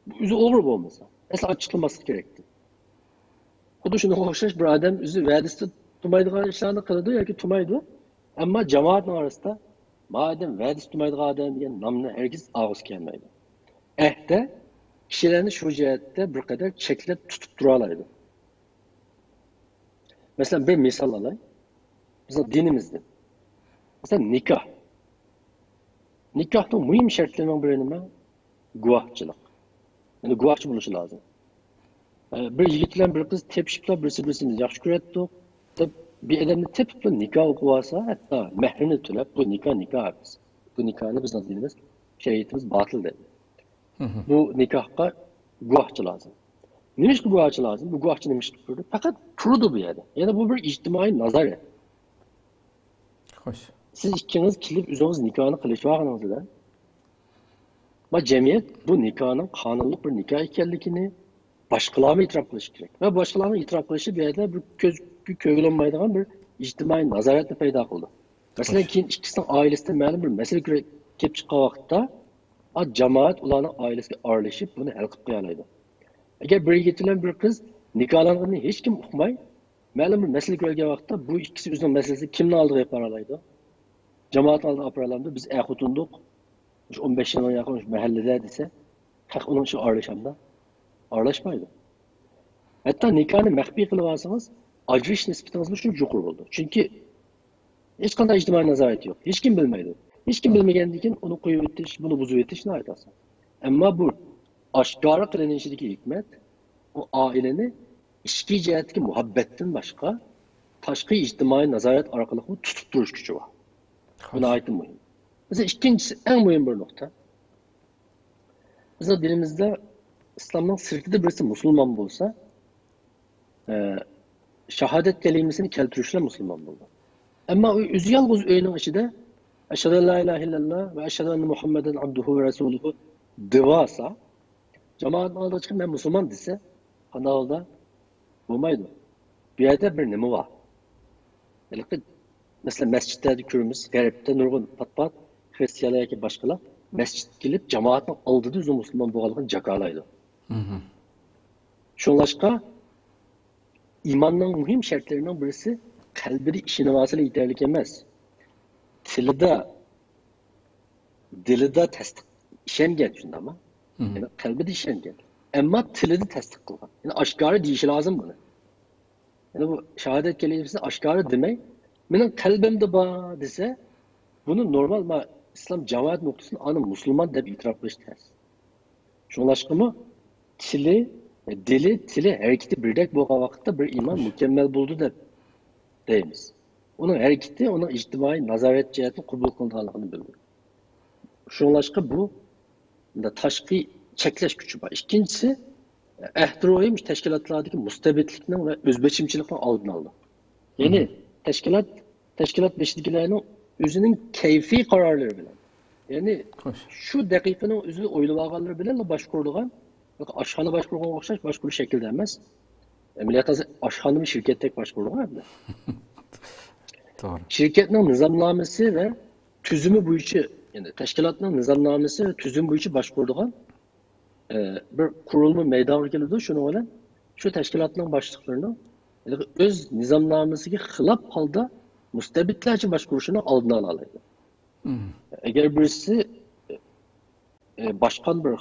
Bu üzü oğru bu olmasa. Mesela açıklaması gerekti. O da şuna hoşlaş bir adam üzü vədisi tutmaydıgan işlerini kıldı ya ki tutmaydı. Ama cemaatin arasında madem vədisi tutmaydıgan adam degan namni herkes ağız gelmeydi. Ehde kişilerini şu cihette bir kadar çekilip tutup duralaydı. Mesela bir misal alayım. Mesela dinimizde. Mesela nikah. Nikahın mühim şartlarından biri guvahçılık. Yani guvahçı buluşu lazım. Bir yigitler bir kız tepişipler birisini yaxşı göretti. Bir adamın tepipler nikah okuvasa hatta mehrini tülep bu nikah biz. Bu nikahını biz nasıl biliriz? Şeriatimiz batıl dedi. Bu nikahka guvahçı lazım. Neymiş ki guvahçı lazım? Bu guvahçı neymiş ki burada? Fakat kurudu bu yerde. Yani bu bir ictimai nazar. Hoş. Siz ikiniz kilip üzeriniz nikahını kılışvağınız da. Ama cemiyet bu nikahın kanunluk bir nikah ikenlikini başkalarına itiraf kılışı gerek. Ve başkalarına itiraf kılışı bir yerde bir kögülenmeydiğin bir ictimai nazaretle peyda kıldı. Mesela ki ikisinin ailesinde məlum bir mesele gelip çıkan vakitte cemaat ulanın ailesi ağırlaşıp bunu el kılıp koyalaydı. Eğer bir getirilen bir kız nikahlanğını hiç kim okumay, məlum bir mesele gelgen vakitte bu ikisi üzerine meselesi kimin aldığı yaparalaydı. Cemaat aldığı yaparalandı. Biz ehutunduk. 15 yılına yakın mahallede dese, onun için ağırlaşamda. Ağırlaşmaydı. Hatta nikahını mehbi kılıvarsanız, acırış nispetiniz için cukur oldu. Çünkü hiç kadar ictimai nazaret yok. Hiç kim bilmeydi. Hiç kim bilmegendikin onu koyu etiş, bunu buzu etiş ne ait aslında. Ama bu aşkara kılanışındaki hikmet, o aileni işki cihetteki muhabbetten başka taşkı ictimai nazaret arkalıklı tutup duruş gücü var. Buna ait mühim. Mesela ikincisi en mühim bir nokta. Mesela dilimizde İslam'dan sırtıda birisi Müslüman bulsa şehadet kelimesini keltirişle Müslüman buldu. Ama özü yalnız öğünün içinde eşhedü en la ilahe illallah ve eşhedü enne Muhammeden abduhu ve resuluhu divasa cemaatin aldığı çıkın ben Müslüman dese kanalda olmaydı. Bir yerde bir nemi var. Mesela mescitlerde körümüz, garipte nurgun pat Hristiyanlar ki başkalar mescit gelip cemaatin aldığı üzü Müslüman boğalıkın cakalaydı. Şunlaşka imanın mühim şartlarından birisi kalbide işine vasıla yeterlik emez. Dilide tasdik işengen şunda ama. Yani kalbide işengen. Ama tilide tasdik kılgan. Yani aşkarı deyişi lazım bunu. Yani bu şehadet kelimesini aşkarı demek, benim kalbimde bağ dese, bunu normal ma İslam cemaat noktasında anı Müslüman deb itiraf qilish tez. Şunlaşkımı dili, hareketi birdek bo'lgan vaqtda bir iman mükemmel bo'ldi deb deymiz. Onun hareketi, onun ictimai nazorat jihatini qabul qilinganligini bildiradi. Şunlaşkı bu tashqi cheklash kuchi bor. İkincisi, ehtiroyim teşkilatlardaki mustabidlikning ve özbeçimchilikning oldini oldi. Yani teşkilat beşidikilerinin özünün keyfi kararları bilen. Yani şu dakikaның özünü oylab alganları bilen başkurduğun, aşxana başkurduğun okşaş başkuru şekilde emez. Emniyet aşxanı şirkettek başkurduğun hem Doğru. Şirketning nizamnamesi ve tüzümü bu işi, yani teşkilatның nizamnamesi ve tüzüm bu işi başkurduğun bir kurulma meydana geldi. Şunu olan, şu teşkilatның başlıklarını öz nizamnamesiga xilaf halda mustabidlarcha başkuruşunu aldığını alaydı. Eğer birisi başkan bir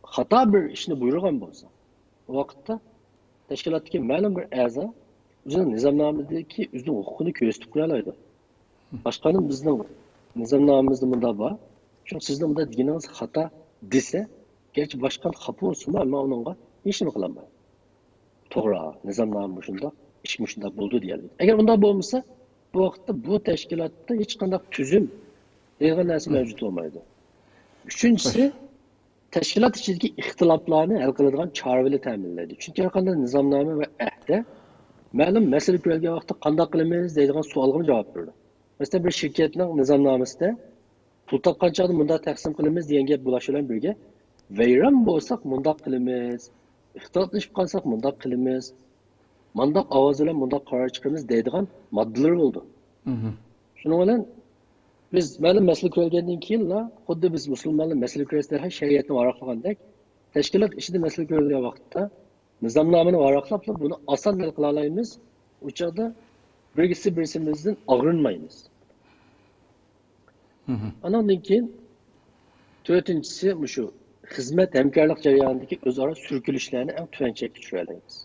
hata bir işini buyurgan bolsa, o vakitte teşkilattaki ma'lum bir a'za o'zining nizomnomidagi o'zining huquqini ko'rsatib qo'ya oladi. Başkanım bizning nizomnomamizda bunda bor. Çünkü sizning bunda deganingiz xato desa, gerçi başkan xafa bo'lsin, ammo uningga hech nima qilolmaydi. To'g'ri, nizomnoma shundoq, ish shundoq bo'ldi deyiladi. Agar bunday bo'lmasa, bu vaqtda bu tashkilotda hech qanday tuzum degan narsa mavjud bo'lmaydi. Üçüncüsü, teşkilat içindeki ihtilaflarını hal qiladigan choralarni ta'minlaydi. Chunki har qanday nizomnoma va ahda ma'lum masala ko'rilgan vaqtda qanday qilamiz deydigan savolga javob berdi. Masalan, bir shirkatning nizomnomasida pul topqanchani bunda taqsim qilamiz degan gap bo'lishi bilan birga, vayron bo'lsak bunda qilamiz, ixtiloflashib qolsak bunda qilamiz, mandaq ovoz bilan bunda qaror chiqamiz deydigan moddalar bo'ldi. Shuning bilan biz ma'lum masala ko'rgandan keyin xuddi biz musulmonlar masala ko'rasizlar shariatni varaqlagandek tashkilot ishida masala ko'rilgan vaqtda nizomnomani varaqlab buni oson hal qila olamiz. U chog'da birsimizdan og'rinmaymiz. Andan keyin to'rtinchisi shu xizmat hamkorlik jarayonidagi o'zaro surkilishlarni eng tuvan chekka tushiramiz.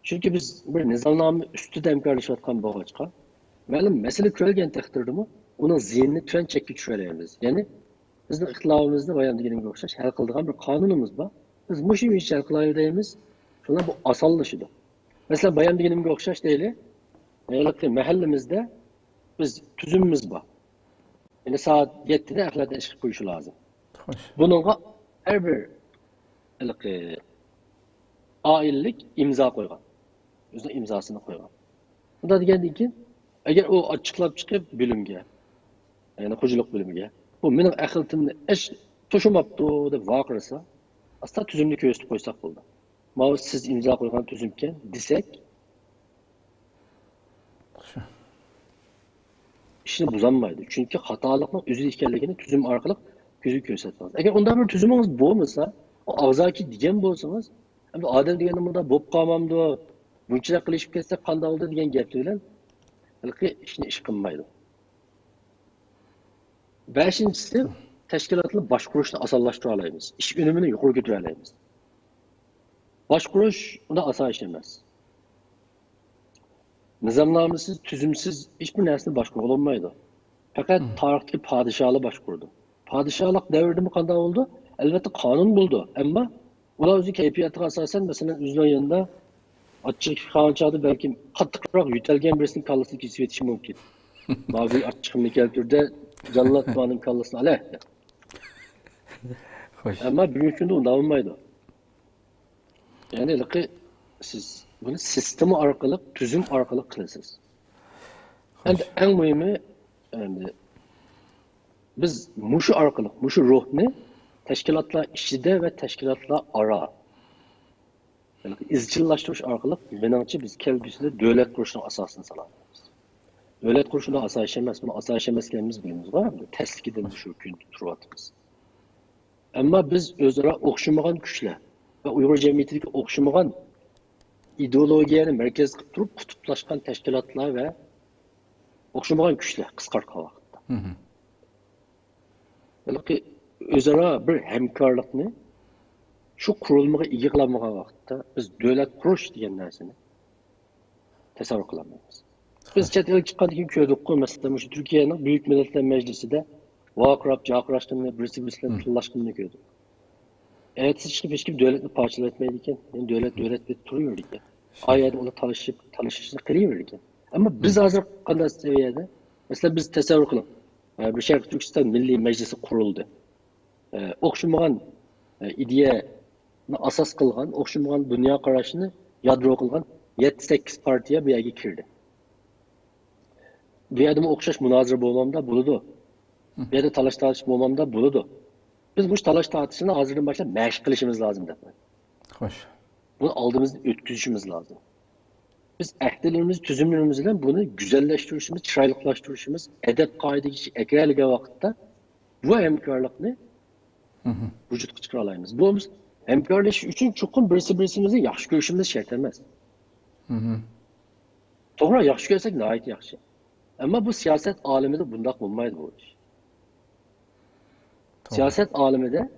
Chunki biz bir nizomnoma ustida hamkorlashayotgan bo'lg'achqa ma'lum masala ko'rilgan taqdirdami uning ziynini tuvan chekka tushiramiz. Ya'ni bizning ixtilofimizni bayon deganiga o'xshash hal qiladigan bir qonunimiz bor. Biz mushu ishni hal qilaylik deymiz. Shundan bu osonlashadi. Masalan, bayon deganimga o'xshash deylik. Mahallamizda biz tuzumimiz bor. Yani saat 7'de ahlakta ish qilib qo'yish lozim. Buningga har bir oillik imzo qo'ygan. O'zining imzosini qo'ygan. Bunda degandan keyin agar u ochiqlab chiqib bilimga, ya'ni xo'jalik bilimiga, bu mening aqlimni ish to'shimabdi deb vaqirsa, asla tuzumni ko'rsatib qo'ysak bo'ldi. Mana siz imzo qo'ygan tuzumkan desak, ishni buzolmaydi. Chunki xatolikning o'zi ekanligini tuzum orqali ko'zga ko'rsatamiz. Agar unday bir tuzumingiz bo'lmasa, og'zaki degan bo'lsangiz, hamda odam deganda bunda bo'lib qolmamdi, bunchalar qilishib ketsa qanday bo'ldi degan gap bilan ishni ish qilmaydi. Beshinchisi, tashkilotni boshqarishni osonlashtira olamiz. Ish unumini yuqori ko'tara olamiz. Boshqarish unda oson ish emas. Nizomnomasiz, tuzumsiz hiçbir narsani boshqarib olmaydi. Faqat tarixdagi podshohlar boshqardi. Podshohlik davrida qanday bo'ldi? Albatta qonun bo'ldi, ammo ular o'zi kayfiyatiga asosan, masalan, o'zining yanında ochiq xonachada balki qattiqroq yutalgan birisini kallasini kesib yetishi mumkin. Ba'zi ochiqni keltirdi, jallod boning kallasini ala. Xo'sh. Ammo bugungi kunda unday bo'lmaydi. Ya'ni siz bunu sistemi orqali, tuzum orqali qilasiz. Endi eng muhimi, biz mushu orqali, mushu ruhni tashkilotlar ichida va tashkilotlar aro izchillashtirish orqali menimcha biz kelgusida davlat qurishning asosini solamiz. Davlat qurishning asosi emas, buni asosi emas ekanimiz bilamiz, taslikidan shu kun turyapmiz. Ammo biz o'zaro o'xshamagan kuchlar va Uyg'ur jamiyatidagi o'xshamagan ideologiyani merkez qilib turib qutblashgan tashkilotlar va o'xshamagan kuchlar qisqartgan vaqtda. Balki o'zaro bir hamkorlikni shu qurilmaga ega qilmagan vaqtda biz davlat qurish degan narsani tasavvur qilolmaymiz. Biz chet elga chiqqandan keyin ko'rdik-ku, masalan, shu Turkiyaning Buyuk Millatlar Majlisida vaqirab, jaqirashganini, birisi bilan tillashganini ko'rdik. Ertesi çıkıp hiç kim devletini parçalatmaydı, yani devlet turuyor iken. Ayada onu tanışışını kırıyor iken. Ama biz hazır kadar seviyede, mesela biz tasavvur kılalım. Bir Şarkı Türkistan Milli Meclisi kuruldu. Okşunmagan ideya asas kılgan, okşunmagan dünya karşını yadro kılgan 7-8 partiye bir yerge kirdi. Bir yerde okşaş münazır bulmamda buludu. Bir yerde talaş bulmamda buludu. Biz bu talaş tartışını hazırın başta meşk kılışımız lazım dedi. Hoş. Bunu aldığımızda ötküzüşümüz lazım. Biz ehdelerimiz, tüzümlerimizle bunu güzelleştirişimiz, çıraylıklaştırışımız, edep kaidesi eklerlige vakitte bu hemkarlıkını vücut çıkaralayımız. Bu hemkarlık için çokun birisimizi yaxşı görüşümüz şart emas. Doğru yaxşı görsek nahayet yaxşı. Ama bu siyaset aleminde bundak olmaydı bu iş. Siyaset aleminde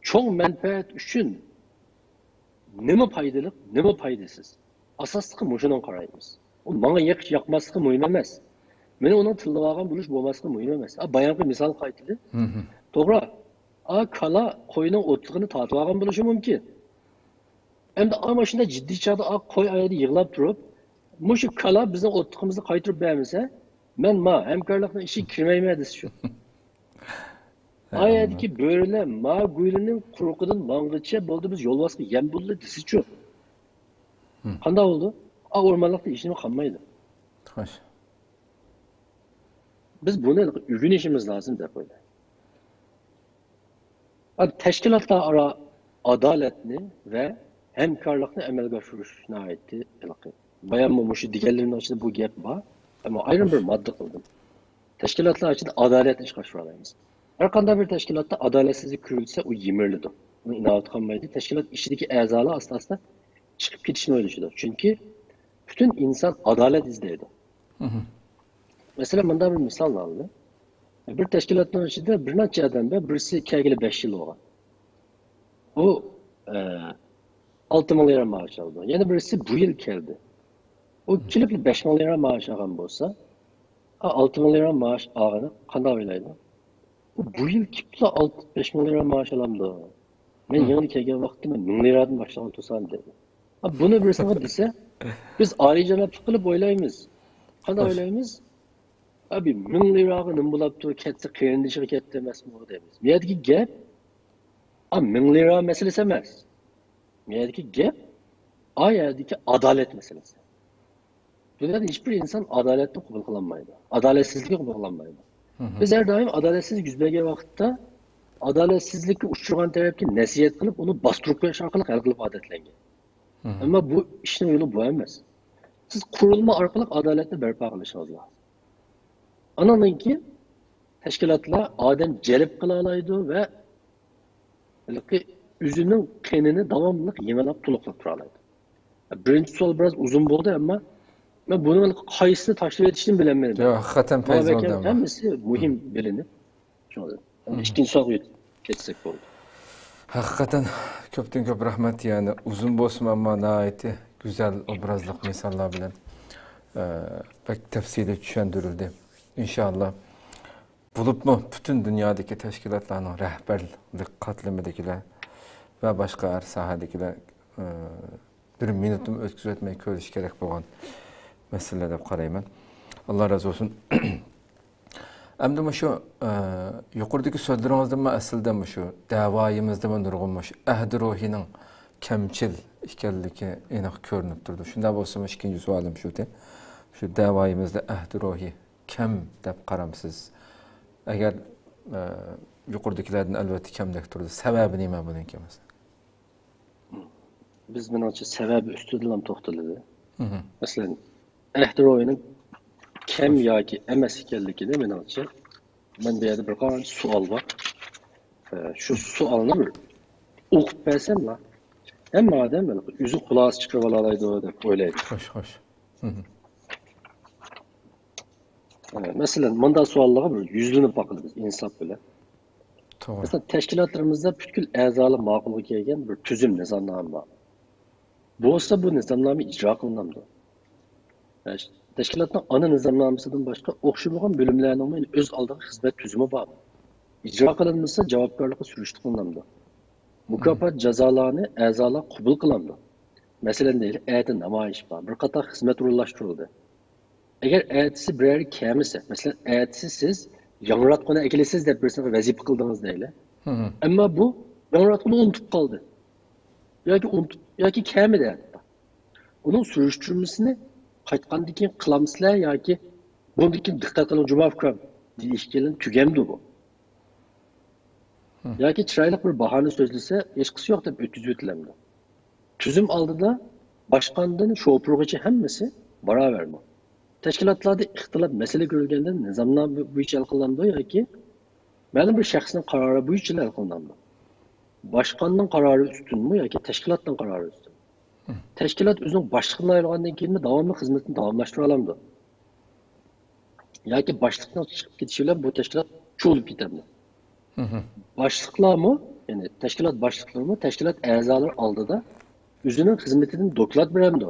çok menfaat için neme paydalık, neme paydasız. Asaslıqı muşundan qarayımız. O bana yakmaslıqı mühim emas. Meni onun tillavagan buluş bolmaslıqı mühim emas. Bayanqı misal qaytili. Doğru. Kala koyunun otluğunu tatvagan buluşu mümkün. Hem de ama şimdi ciddi çağda koy ayadı yığılap durup muşu kala bizim otluğumuzu qaytırıp beğenmese ben hemkarlıqın işi kirmeymediz şu. Ayadaki böyle guyunun kurukudun mangıçya boldu biz yol baskı yem buldu disi çok. Qanda oldu? Ormanlıqda işini qalmaydı. Hoş. Biz bunu ügün işimiz lazım deb o'ylayman. Tashkilotlar aro adolatni va hamkorlikni amalga oshirishni aytdi. Bayan shu deganlarning ichida bu gap bor, ammo ayrim bir modda qildim. Tashkilotlar ichida adolatni ishga oshiramiz. Har qanday bir tashkilotda adolatsizlik ko'rilsa, u yimirdi. Uni inoat qilmaydi. Tashkilot ichidagi a'zolar asosida chiqib ketishni o'ylashidir. Chunki bütün insan adalet izleydi. Mesela bunda bir misal aldı. Bir teşkilatın içinde bir neçe adam var, birisi kelgili 5 yıl olan. O 6 milyar maaş aldı. Yani birisi bu yıl geldi. O kilip 5 milyar maaş alan olsa, 6 milyar maaş ağanı qanday oylaydı? Bu yıl kipla 5 milyar maaş alamdı. Ben yanı kelgen vaqtda men 1000 liradan başlagan tursam dedi. Bunu birisine dese, biz ayrıcalık kılıp oylayımız. Qanday oylayımız? Abi 1000 liraga nim bulap tur ketsa qiyinli şirket demas mı o deymiz. Bu yerdagi gap 1000 lira meselesi emas. Bu yerdagi gap yerdagi adalet meselesi. Dünyada hiçbir insan adaletni qabul qilolmaydi. Adaletsizlikni qabul qilolmaydi. Biz her daim adaletsizlik yuz bergan vaqtda adaletsizlikka uchragan tarafga nasihat qilib, uni bostirib qo'yish orqali hal qilib odatlangan. Ama bu işin yolu bu emas. Siz kurulma orqali adolatni barpo qilishingiz lazım. Ananın ki teşkilatlar adam celip qila oladi ve üzünün qenini davamlı yemelab tuluqlab tura oladi. Birinchi savol biraz uzun bo'ldi, ama men buni qaysini tashlab etishni bilmayman. Yo'q, haqiqatan payz bo'ldi. Hammasi muhim bilinib. İkinci soruya geçsek bo'ldi. Haqiqatan ko'pdan ko'p rahmat, yani uzun bo'lsin ammo nihoyatda güzel obrazliq misollar bilan pek tafsili tushuntirildi. İnşallah bulupmu bütün dünyadaki teşkilatlarının rehberlik katlamidagilar ve başka her sahadagilar bir minutum ötküzüp etmey ko'rish kerak bo'lgan masala deb qarayman. Allah razı olsun. Endi şu yuqoridagi so'zlaringizdan aslida şu davoyimizda nurg'un shu ahdi ruhining kamchil ekanligi aniq ko'rinib turdi. Shunda bo'lsa ikkinchi savolim shu-da. Shu davoyimizda ahdi ruhi kam deb qaramsiz. Agar yuqoridagilardan albatta kamdek turdi. Sababi nima buning kelmasa? Biz menimcha sababi ustida ham to'xtaladi. Masalan, ahdi ruhining kam yoki emas ekanligida menimcha men bu yerda bir qancha savol bor. Shu savolni o'qib bersam, hamma odam o'zi xulosa chiqarib oladi deb o'ylaydi. Xo'sh. Mesela manda suallara bir yüzlünüp bakılır insaf bile. Doğru. Mesela teşkilatlarımızda bütün ezalı makulu gelgen bir tüzüm nizamname var. Bu olsa bu nizamname icra kılınamdı. Teşkilatın ana nizamnamasından başka okşamagan bölümlerinin öz aldığı hizmet tüzümü var. İcra kılınmışsa cevapkarlıkı sürüştü kılındı. Mükafat cezalarını ezalar kabul kılındı. Mesela değil, eğitim namayiş var. Bir kata hizmet ruhlaştırıldı. Eğer eğitisi birer kemisi, mesela eğitisi siz yanıratkını ekilesiz de birisine vazip kıldınız değil. Ama bu yanıratkını unutup kaldı. Ya ki kemi de hatta. Onun sürüştürmesini qaytqandaki kılamsızlar ya ki bundaki dikkat kılın cuma fikram ilişkilerin tügemdi bu. Ya ki çıraylık bir bahane sözlüse hiç kısı yok da ötüzü ötülemdi. Tüzüm aldı da başkanlığın şoğupurğucu hemmesi bara verdi. Teşkilatlarda ihtilaf mesele görülgenden nizamlar bu için el kılındı ya ki ma'lum bir şahsın kararı bu için el kılındı. Başkanlığın kararı üstün mü ya ki teşkilatın kararı üstün. Teşkilat özünün başlığına ayrılandan keyin davamlı hizmetini davamlaştıra alamdı. Ya ki başlıktan çıkıp gidişiyle bu teşkilat çoğulup giderdi. Başlıklar mı? Yani teşkilat başlıkları mı? Teşkilat ezaları aldı da özünün hizmetinin doklat veremdi.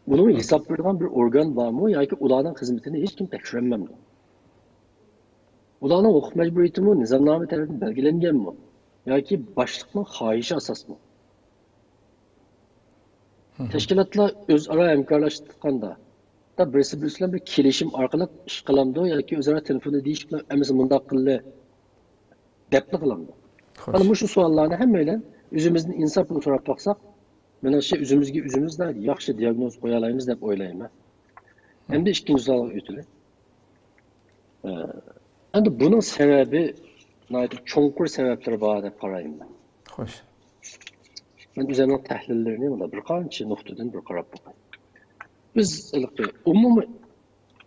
Bunun hesap verilen bir organ var mı? Ya ki ulanın hizmetini hiç kim tekşirememdi. Ulanın hukuk mecburiyeti mi? Nizamname tarafından belgelengen mi? Ya ki başlıkın hahişi asas mı? Teşkilatlar özara hemkarlaştıkanda da birisi bir kelişim arkalık iş kılamdı ya ki özara telefonu değiş kılamdı. Emesi mundaq kıllı depli kılamdı. Bana şu suallarını hemeyle özümüzün insafını sorap baksak ben özümüz de yaxşı diagnoz koyalayımız dep oylayım. Hem de ikinci sual ötülü. Hem bunun sebebi çoğunkur sebepleri var dep qarayım ben. Hoş. Ben üzerine tahlillerini bir qancha nuqtadan bir qarab bakayım. Biz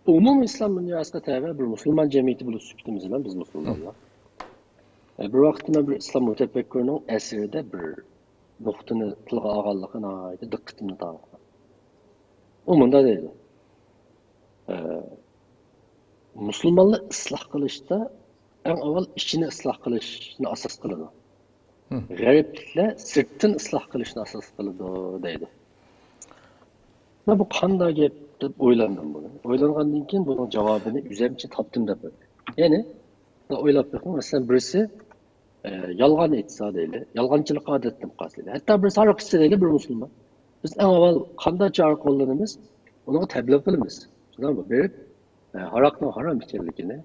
umum İslam dünyasına tabi bir Müslüman cemiyeti bulup süptimiz biz Müslümanlar. Bir vaxtında bir İslam mütefekkirinin esirde bir nuqtını tilga ağallıqına ait diqqatini dağıtdı. Umunda deydi. Müslümanlar ıslah kılışta en avval içini ıslah kılışını asas kıldı. Gariplikle sırtın ıslah kılışını asas kıldı deydi. Ben bu qanday gap deb oylandım bunu. Oylangandan keyin bunun cevabını üzerimize tapdım da böyle. Yani oylab bakın mesela birisi yalgan etsa deyli, yalgancılık adettim qasıyla. Hatta birisi haraq içse deyli bir Müslüman. Biz en avval qanday çare qo'llanamiz? Onu tebliğ qilamiz. Şundan bu berib haraqning haram ekanligini,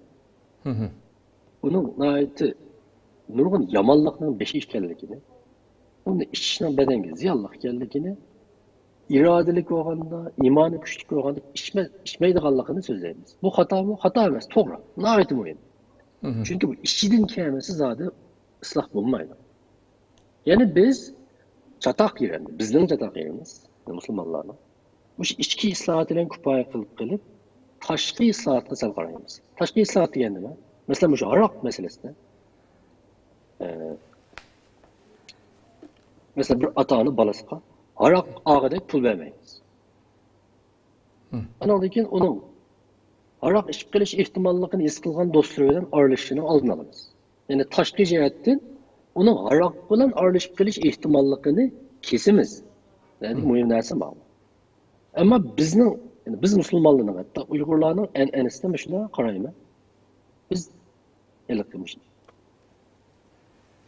bunun nayeti nurg'un yomonlikning beshi ekanligini, uni ichishning badanga ziyonli ekanligini, irodalik bo'lganda, iymoni kuchli bo'lganda ichmaydiganligini so'zlaymiz. Bu xato mı? Xato emas, to'g'ri. Nayeti muhim. Çünkü bu işçinin kelmesi zaten ıslah bulmaydı. Yani biz çatak yerinde, bizden çatak yerimiz, Müslümanlarla. Bu içki islahatıyla kupaya kılıp, taşkı islahatına sel karayımız. Taşkı islahatı kendime, mesela şu Arap meselesinde, mesela bir atağını balasıqa, Arap ağadaki pul vermeyiz. Anladıyken onun Araq içib qilish ehtimolligini his qilgan do'stlaridan ayrılishini oldin olamiz. Yani tashqi jihatdan uning Araq bilan ayrılishib qilish ehtimolligini kesimiz. Yani muhim narsa bu. Ama biz Müslümanlarning hatta Uyg'urlarning an'anasida shuna qarayman. Biz qilamiz.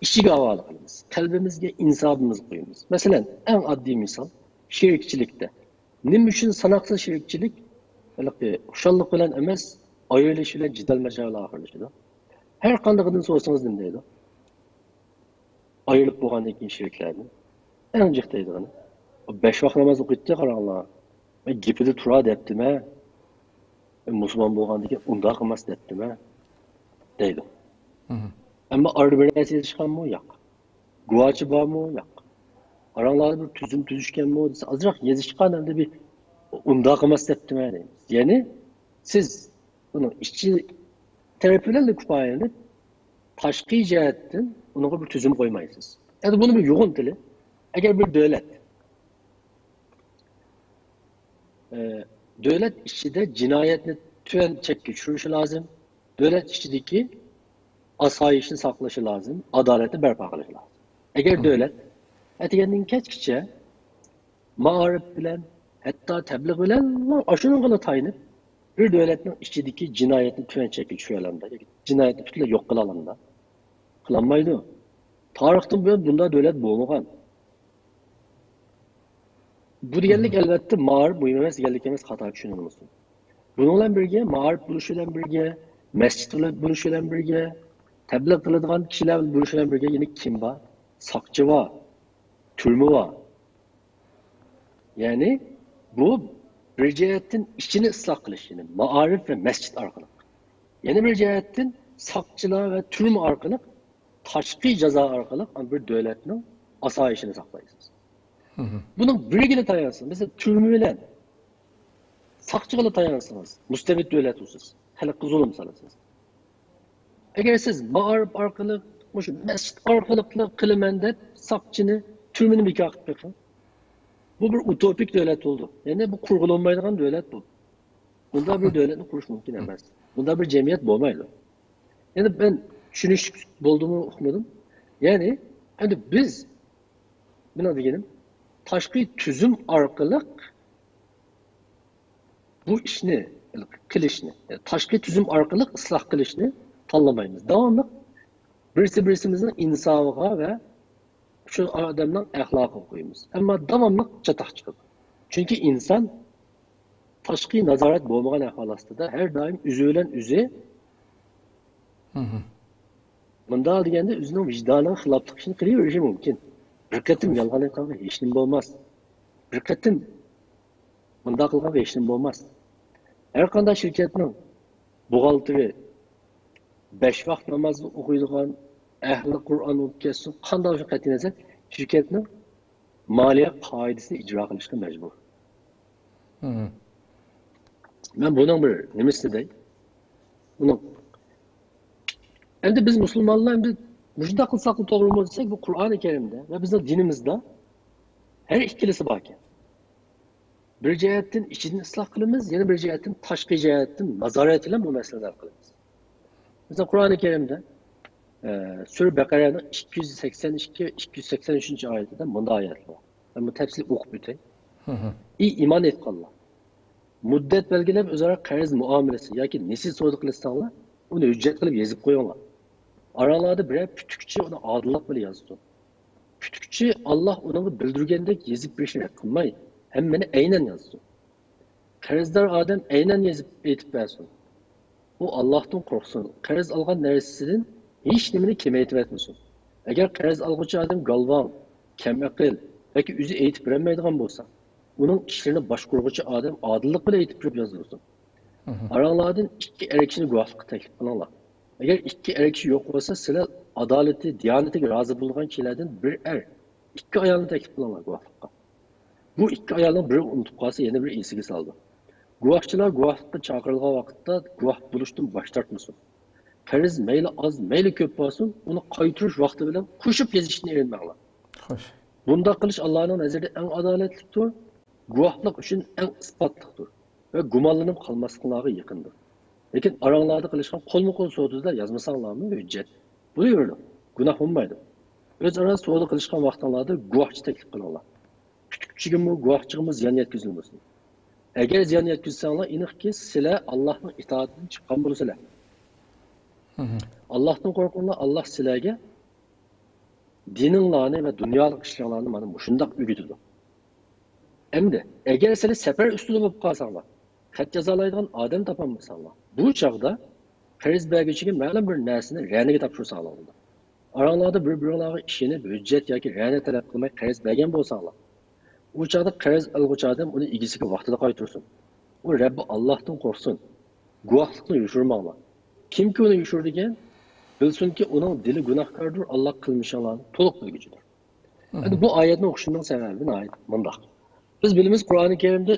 İşiga havola qilamiz. Qalbimizga insabimiz qo'yamiz. Masalan, eng oddiy misol shirikchilikda. Nima uchun sanoqsiz shirikchilik xushallik bilan emas, ayolish bilan jidal masallar oxirlashadi. Har qandaydan so'rasangiz nima deydi? Ayolib bo'lgandan keyin shiriklarni eng jiq deydigani. 5 vaqt namoz o'qiydi qaranglar. Men gapida tura debdimi? Musulmon bo'lgandan keyin undoq emas debdimi? deydi. Ama arada bir narsa yetişkanmı? Yok. Guvaçı var mı? Yok. Aranlarda bir tüzüşken mi? Azıcık yetişkan hem de bir unda kımas teptim yani. Yani siz bunu işçi terapilerle kupayeni taşkı cihetten ona bir tüzüm koymayısınız. Yani bunu bir yoğun dili. Eğer bir devlet işçide cinayetini tüyen çek geçirişi lazım. Devlet işçideki asayişini saklaşı lazım. Adaleti berpa kılışı lazım. Eğer devlet etigenden keçkiçe mağarip bilen Hatta tebliğ bilen aşırı tayinip bir devletin içindeki cinayetini tüven çekil şu alanda. Cinayetini bütün yok kılalanda. Kılanmaydı. Tarihten böyle bunda devlet boğmagan. Bu diyenlik elbette mağarip muhimemez gellikemez hata düşünülmüşsün. Bununla birge, mağarip buluşuyla birge, mescitler buluşuyla birge, tebliğ kılıdığın kişiler buluşuyla birge yine kim var? Sakçı var, türmü var. Yani bu bir cihetin içini ıslah kılış yani mağarif ve mescit arkalık. Yeni bir cihetin sakçılığa ve türmü arkalık, taşkı ceza arkalık bir devletinin asayişini saklayısınız. Bunun bilgili tayansın. Mesela türmüyle sakçıgılı tayansınız. Müstebit devlet olsunuz. Hele zulüm salasınız. Eğer siz mağarip arkalık, mescit arkalıkla kılımendet sakçını, türmünü bir kakıp bakın. Bu bir utopik devlet oldu. Yani bu kurgulanmayacak devlet bu. Bunda bir devletin kuruş mümkün emez. Bunda bir cemiyet olmaydı. Yani ben düşünüş bulduğumu okumadım. Yani hani biz buna diyelim taşkı tüzüm arkalık bu işini kılışını, yani taşkı tüzüm arkalık ıslah kılışını tanlamayız. Devamlı birimizin insafına ve şu adamdan ahlakı koyumuz. Ama devamlı çatak çıkıyor. Çünkü insan taşkı nazaret bulmagan ahvalasında her daim üzülen üzü bunda degende üzünün vicdanına hılaplık için kılıyı mümkün. Bir ketim yalgan etkanı hiç nim olmaz. Bir ketim bunda kılgan hiç nim olmaz. Her kanda şirketinin buğaltırı 5 vakt namazı okuyduğun ehli Kur'an okuyasın. Kanda hoşun katınızı şirketinin maliye kaidesini icra kılışına mecbur. Ben bunun bir nemesi deyim. Bunun hem de biz Müslümanlar hem de müjde kılsaklı toplumumuz desek bu Kur'an-ı Kerim'de ve bizim dinimizde her ikilisi bakın. Bir cihetin içini ıslah kılımız, yeni bir cihetin taşkı cihetin nazaretiyle bu meseleler kılımız. Mesela Kur'an-ı Kerim'de Sure Bekara'nın 282-283. ayetinde bunda ayet var. Ben bu tefsiri okup biteyim. İyi iman et Allah. Müddet belgelep özara kariz muamelesi yaki nesil soyduk listanla onu ücret kılıp yazıp koyuyorlar. Aralarda birer kütükçi ona adıllık bile yazdı. Kütükçi Allah onu bildirgendek yazıp bir şey kılmayı hem beni aynen yazdı. Karizdar Adem aynen yazıp etip versin. O Allah'tan korksun. Kariz algan neresinin hiç nimini kemeytip etmesin. Eğer kariz algıcı adam galvan, kemekil, belki üzü eğitip veremeydiğin bolsa, onun işlerini başkurgucu adam adıllık bile eğitip yazılsın. Aralardan iki erekçini guaflık teklif kılanlar. Eğer iki erekçi yok olsa size adaleti, diyaneti razı bulduğun kişilerden bir iki ayağını teklif kılanlar guaflıkta. Bu iki ayağının biri unutup kalsa yeni bir iyisini saldı. Guafçılar guaflıkta çakırlığa vakitte guaf buluştum baştartmasın. Kariz meyli az, meyli köp olsun, onu kayıtırış vakti bile kuşup yazışını erinmekler. Hoş. Bunda kılış Allah'ın nazarında en adaletlidir, guaflık için en ispatlıktır ve gumanlanıp kalmasınlığı yakındır. Lakin aranlarda kılışkan kol mu kol soğuduzda yazmasanlar mı hüccet. Bu yürüdü. Günah olmaydı. Öz aran soğudu kılışkan vaktanlarda guahçı teklif kılanlar. Küçükçüğümü, guahçığımı ziyan yetkizilmesin. Eğer ziyan yetkizsenler inik ki sile Allah'ın itaatini çıkan bunu sile. Allah'tan korkunla Allah silege dininlarını ve dünyalık işlerlerini bana muşundak ügüdüdü. Hem de eğer seni sefer üstüne bulup kalsanlar, xat jazalaydigan odam topolmasanlar, bu chog'da qariz berguvchiga ma'lum bir narsani ra'niga topshirsanlar bo'ldi. Oranglarda bir-biringlarga ishonib, hujjat yoki ra'ni talab qilmay qariz bergan bo'lsanglar, u chog'da qariz olg'uvchi odam uni egasiga vaqtida qaytarsin. U Rabbi Allohdan qo'rqsin. Guvohlikni yushirmanglar. Kimki uni yushirdigan, bilsinki uning dili gunohkordir, Alloh qilmishlarni to'liq bilguchidir. Endi bu oyatni o'qishimning sababi bundoq. Biz bilamiz Qur'oni Karimda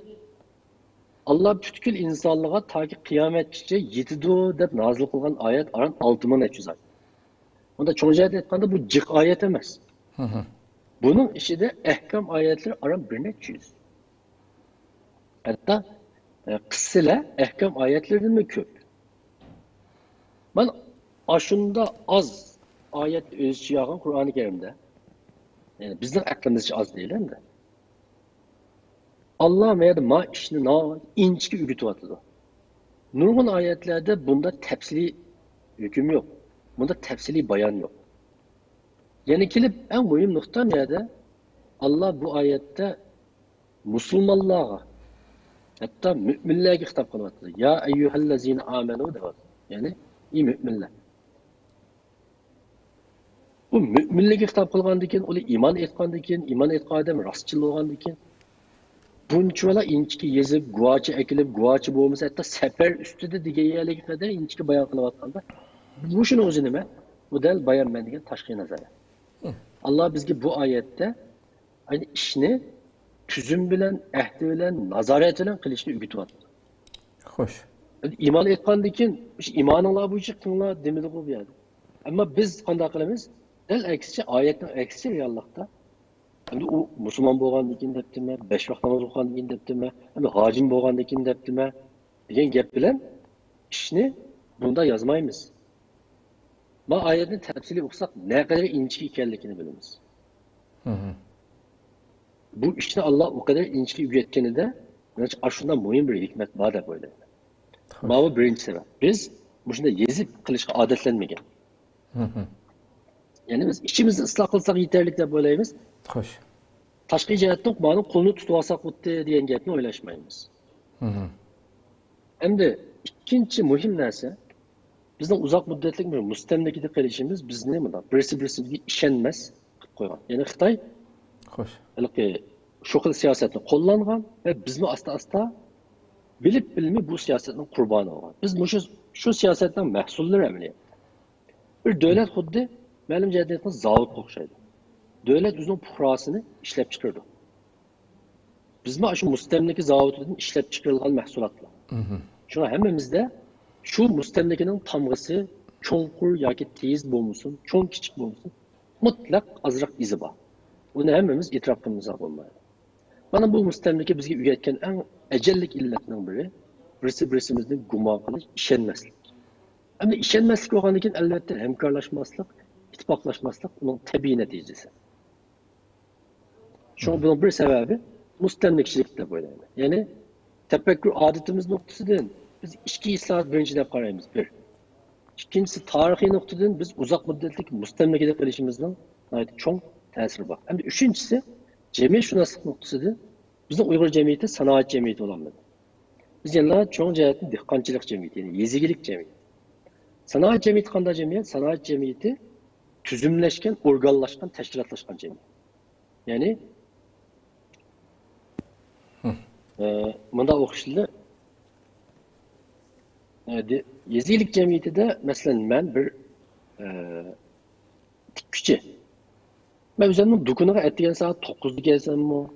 Allah bütkül insanlığa ta ki kıyametçice yetidu deb nazil kılgan ayet aran 6300 ayet. Onda çoğunca ayet bu cık ayet emez. Bunun işi de ehkam ayetleri aran 1300. Hatta kıssile ehkam ayetlerinin mi köp? Ben aşında az ayet özçü yağın Kur'an-ı Kerim'de. Yani bizden aklımızca az değil hem de. Allah meyada ma işini inçki ügütüvatıdı. Nurgun ayetlerde bunda tepsili hüküm yok. Bunda tepsili bayan yok. Yani kilip en mühim nokta nerede? Allah bu ayette Müslümanlığa hatta müminlerge hitap kılıvatıdı. Ya eyyühellezine amenu devadı. Yani iyi müminler. Bu müminlerge hitap kılgandikin, o iman etgandikin, iman etgadem rastçıl olgandikin. Bunçola inçki yezip, guvaçı ekilip, guvaçı boğumuz hatta sefer üstüde dige yerlege kadar inçki bayan kılıvatkanda. Bu şunu özünüme, bu del bayan ben degen taşkı nazarı. Allah bizge bu ayette aynı işini tüzüm bilen, ehdi bilen, nazaret bilen kılışını ügütüvattı. Hoş. İman etgandikin, imanınla bu çıktınla demedi bu bir yerde. Ama biz kanda kılımız, del eksici, ayetin eksici reallıkta. Hem de o Müslüman boğandikin deptime, 5 vakit namaz okugandikin deptime, hem de hacim boğandikin deptime, degen gep bilen işini bunda yazmayımız. Ma ayetin tepsili okusak ne kadar inçki ikenlikini biliriz. Bu işte Allah o kadar inçki üyetkeni de aşında mühim bir hikmet var da böyle. Ma bu birinci sebep. Biz bu şimdi yezip kılışka adetlenmegen. Yani biz içimizi ıslah kılsak yeterlik de böyleyimiz. Hoş. Taşkı cihetten ma'nın kolunu tutuvasak mutlu diyen gepni oylaşmayımız. Hem de ikinci mühim nerse, bizden uzak müddetlik bir müstemlekede kalışımız biz ne mi da? Birisi işenmez koygan. Yani Xitay Hoş. şu xil siyasetini qo'llangan ve biz mi asta bilip bilmi bu siyasetin kurbanı olgan. Biz şu siyasetten mahsullar emniyet. Bir devlet xuddi ma'lum jihatdan zavod o'xshaydi. Devlet o'zining puhrasini ishlab chiqardi. Biz mi şu mustamlaka zavodidan ishlab chiqarilgan mahsulotlar. Şuna hammamizda şu mustamlakaning tamg'isi cho'nqur yoki tez bo'lmasin, cho'ng kichik bo'lmasin, mutlaq azroq izi bor. Uni hammamiz e'tirof qilmasa bo'lmaydi. Mana bu mustamlaka bizga uyatgan eng ajallik illatning biri birimizni gumon qilish, ishonmaslik. Ama ishonmaslik bo'lgandan keyin albatta hamkorlashmaslik, ittifoqlashmaslik uning tabiiy natijasi. Şunun bunun bir sebebi mustamlakchilik deb o'ylayman. Ya'ni tefekkür adetimiz noktasından biz iki islahat birinci deb qaraymiz. Bir. İkincisi tarihi noktadan biz uzak müddetlik mustamlakada qilishimizning cho'ng ta'siri bor. Hem de üçüncüsü cemiyet şunaslık noktasıdır. Bizning Uyg'ur cemiyeti sanoat cemiyeti olamadi. Biz yana cho'ng jihatdan dehqonchilik cemiyeti, yani yezigilik cemiyeti. Sanoat cemiyeti qanday cemiyet? Sanoat cemiyeti tüzümleşken, organlaşkan, teşkilatlaşkan cemiyet. Yani bunda o'qishli yezigilik cemiyetide mesela ben bir tikkichi. Ben üzerinden dükkanıma ettiğin saat 9'da gelsem mi,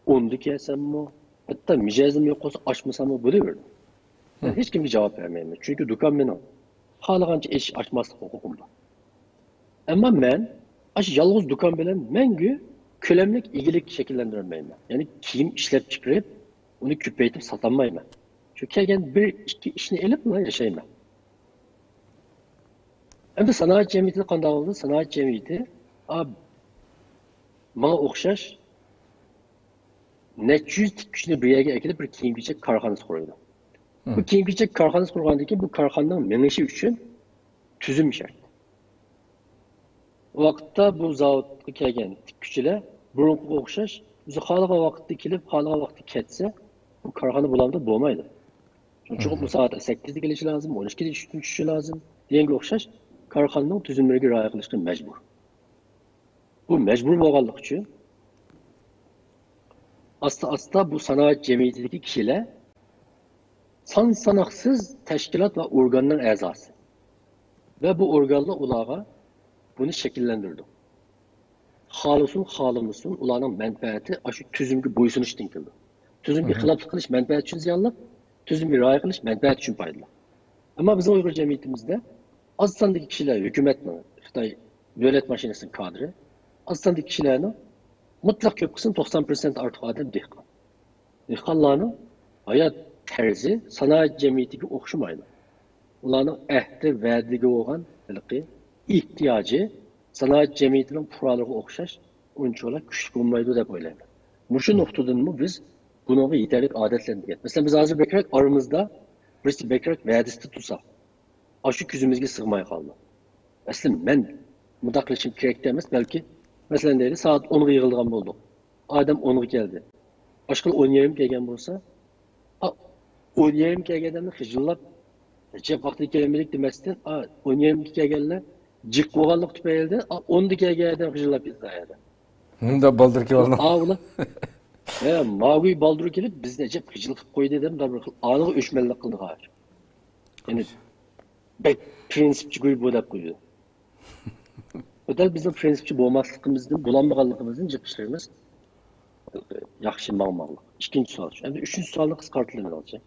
10'da gelsem mi, hatta mijazım yok olsa açmasam mı buluverdim. Ben hiç kimse cevap vermeyeyim. Çünkü dükkan benim. Halaganca iş açmazlık hukukum var. Ama ben yalnız dükkan bilen mengü kölemlik ilgilik şekillendirmeyim. Yani kim işlep çıkarıp onu küpeytip satanmayım. Çünkü gelgen bir iki işini elip mi yaşayayım ben. Hem de sanayi cemiyeti kandan oldu. Sanayi cemiyeti bana o'xshash necha yuz tikkishni bir yerga akilib bir kiyim-kechak korxonasi quradi. Bu kiyim-kechak korxonasi qurgandan keyin bu korxonaning menishi uchun tuzum shart. O vaqtda bu zavodga kelgan tikkichilar burunga o'xshash o'zi xohlagan vaqtda kelib, xohlagan vaqtda ketsa, bu korxona bulamda bo'lmaydi. Chunki bu soat 8'da kelishi lozim, 12'da tushishi lozim. Deganga o'xshash korxonaning tuzumlariga rioya qilishga majbur. Bu mecbur bo'lganlik uchun asta bu sanoat cemiyetideki kişiler sanaksız teşkilat ve organların a'zosi. Ve bu organlar ularga bunu şekillendirdi. Xalısun, xalımısın, ularning menfaati şu tüzümge bo'ysunishdan keldi. Tüzümge xiloflik qilish menfaat uchun ziyonli, tüzümge rioya qilish menfaat uchun foydali. Ama bizim Uyghur cemiyetimizde az sondagi kişiler hükümetning, Xitoy davlat mashinasining kadri, az sondagi kişilerning mutlak köp kısım 90% artık adam dehqon. Dehqonlarning hayat terzi sanayi cemiyetiga o'xshamaydi. Ularning ahdi va'diga bo'lgan ihtiyacı sanayi cemiyetining puralariga o'xshash unchalar kuchli bo'lmaydi deb o'ylayman. Mushu nuqtadan biz bununla yeterlik adetlendik. Mesela biz hazır bekrek aramızda birisi bekrek vədisi tutsa. Aşı küzümüzge sığmaya kaldı. Aslında ben mudaklaşım gerek demez. Belki mesela değil saat 10'a yığılgan oldu. Adam 10'a geldi. Başka 10 yarım gelgen olsa 10 yarım gelgenden hıcıllap cep vakti gelmedik demezden 10 yarım gelgenler cik boğallık tüpeyelden 10'da gelgenden hıcıllap izleyedi. Da baldır ki oldu. Ağla. Mağuy baldır gelip biz de cep hıcılık koydu dedim. Anı üçmellik kıldık ağır. Yani prensipçi gibi boğdap koydu. Ödel bizim prensipçi boğmazlıkımızın, bulanmağanlığımızın cıkışlarımız yaxşı mağmağlık. İkinci sual. Hem de üçüncü sualını kıskartılığını alacak.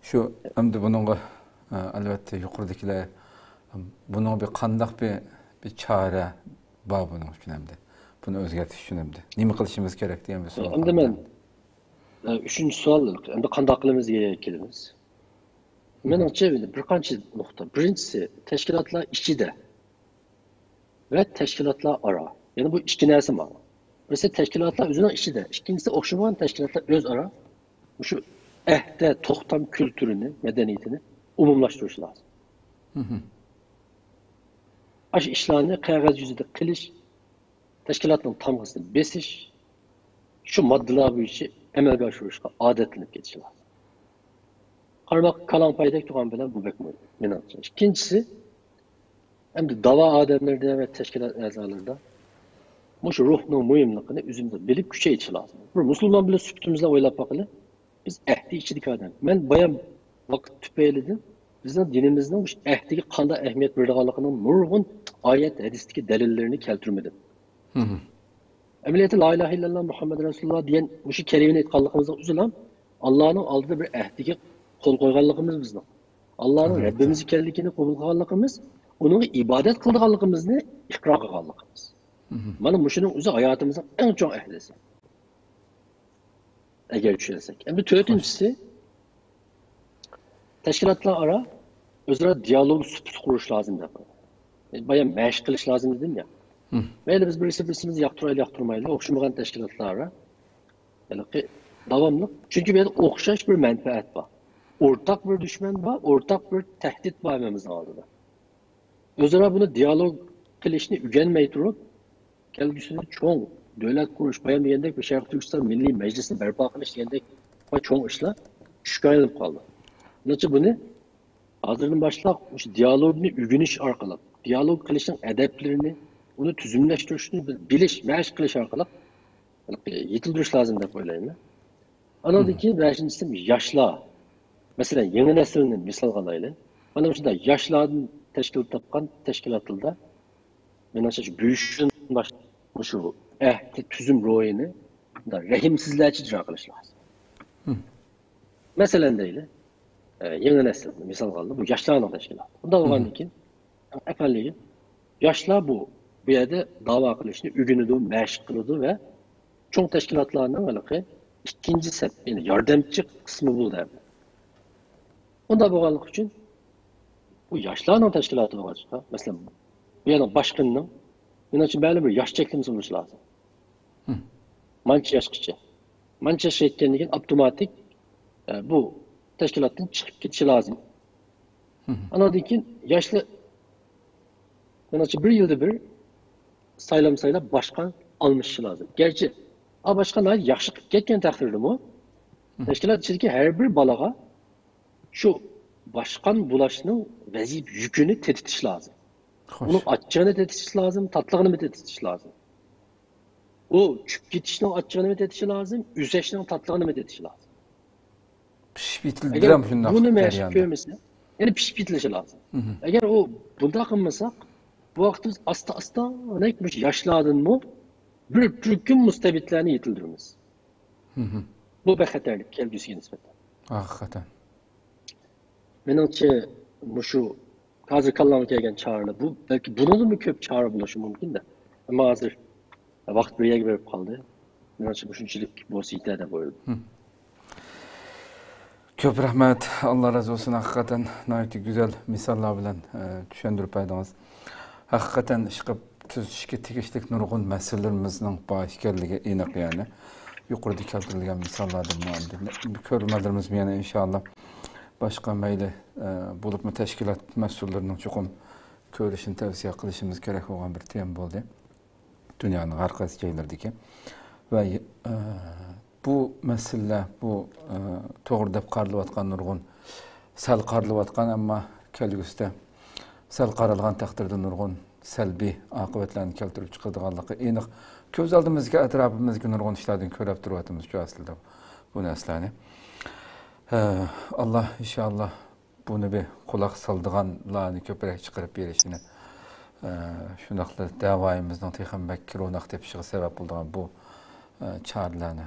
Şu, hem de bunun elbette yukarıdakiler bunun bir kandak bir çare var bunun için hem de. Bunu özgertiş için hem de. Nimi kılışımız gerek diyen bir sual. Hem de ben üçüncü sual hem de kandaklığımız gerekirimiz. Men açıkçası bir kançı nokta. Birincisi teşkilatlar içinde ve teşkilatlar ara. Yani bu iki neresi var. Mesela teşkilatlar üzerine içinde. İkincisi okşaman teşkilatlar öz ara. Şu toxtam kültürünü, medeniyetini umumlaştırış lazım. Aş işlerini kağıt yüzüde kılış, teşkilatın tamgasını besiş, şu maddeler bu işi emelge aşırışka adetlenip geçiş lazım. Karmak kalan paydak tuğan bilen bu bekmiyor. İkincisi, hem de dava ademlerde ve teşkilat ezalarında bu şu ruhunun mühimliğini üzümde bilip küçe içi lazım. Bu Müslüman bile süptümüzle oylap bakalım. Biz ehdi içidik adam. Ben bayan vakit tüpeyledim. Bizden dinimizden bu ehdiki kanda ehemmiyet verdiğinin nurgun ayet hadisteki delillerini keltirmedim. Emniyeti la ilahe illallah Muhammed Resulullah diyen bu şu kelimini etkallıkımızdan üzülen Allah'ın aldığı bir ehdiki kol koyganlığımız bizden. Allah'ın Rabbimizi kendikini kabul kılganlığımız, onun ibadet kılganlığımızı ikrar kılganlığımız. Bana bu şunun üzü hayatımızın en çok ehdisi. Eğer düşünsek. Hem de dördüncüsü teşkilatlar ara özara diyalog kuruş lazım da. Yani bayağı meşk kılış lazım dedim ya. Böyle biz birisimizi yaktırmayla okşamayan teşkilatlar ara. Yani ki devamlı. Çünkü bir okşaş bir menfaat var. Ortak bir düşman var, ortak bir tehdit var mememizin aldılar. Özara bunu diyalog kılışını ügenmeyi durup gelgisini çoğun devlet kuruş bayan diyendek ve Şarkı Türkistan Milli Meclisi'ni berpa kılış diyendek çoğun işler şükayet kaldı. Nasıl bunu? Hazırın başlak diyalogunu ügünüş arkalık. Diyalog kılışın edeplerini, onu tüzümleştirişini biliş, meş kılış arkalık yetildiriş lazım da böyleyim. Anladı ki beşincisi yaşla. Mesela yeni neslinin misal kalayla. Bana şimdi yaşların teşkil tapkan teşkilatında ben açıkçası büyüşün şu tüzüm royunu da rahimsizlerçi arkadaş lazım. Mesela değil. Yeni neslinde misal kaldı. Bu yaşlarla teşkilat. Bunda olan ki efendim yaşlar bu yerde dava kılışını ügünüdü, meşk kılıdı ve çok teşkilatlarından alakalı ikinci set yani yardımcı kısmı bu derdi. Onda bu için bu yaşlarla teşkilatı olacak. Mesela bir yana başkanının bunun için belli bir yaş çeklimisi olması lazım. Mançı yaş kişi. Mançı yaş etkenliğin otomatik bu teşkilatın çıkıp gitişi lazım. Anladın ki yaşlı bunun için bir yılda bir sayıla başkan almışı lazım. Gerçi başkanlar yaşlı geçken takdirde mi? Teşkilat içindeki her bir balağa şu başkan bulaşının vazif yükünü tetikçi lazım. Onun açacağını tetikçi lazım, tatlılığını mı tetikçi lazım? O çık gitişinin açacağını mı tetikçi lazım, yüzeşinin tatlılığını mı tetikçi lazım? Pişbitildiren şundan. Bunu meşk görmesi, yani pişbitleşi lazım. Eğer o bunda kılmasak, bu vakti asta ne etmiş yaşladın mı, bir Türk'ün müstebitlerini yetildirmez. Bu bir xəterlik, kelgüsüge nispeten. Hakikaten. Menimce bu şu hazır kallanıp gelgen çağrılı. Bu belki buna da mı köp çağrı bulaşı mümkün de. Ama hazır vakit bir yere verip kaldı. Menimce bu şunçilik bu siyitler de buyurdu. Köp rahmet. Allah razı olsun. Hakikaten nayeti güzel misallar bilen düşündürüp aydınız. Hakikaten çıkıp tüz işki tekişlik nurgun meselelerimizin baş geldiği inek yani. yuqorida keltirilgan misollardan ko'rmalarimiz yana inshaalloh boshqa mayli bo'libmi tashkilot mas'ullarining chuqur ko'rishini tavsiya qilishimiz kerak bo'lgan bir tema bo'ldi. Dunyoning har qaysi joylaridagi va bu masala bu to'g'ri deb qaralayotgan nurg'un sal qaralayotgan ammo kelgusida sal qaralgan taqdirda nurg'un salbiy oqibatlarni keltirib chiqadiganligi aniq ko'z oldimizga atrofimizga nurg'un ishlardan ko'rib turyapmiz shu aslida bu narsalarni. Alloh inshaalloh buni bir quloq soldiganlarni ko'proq chiqarib berishini shunaqla davoyimizning texnik ro'naq tepishiga sabab bo'lgan bu choralarni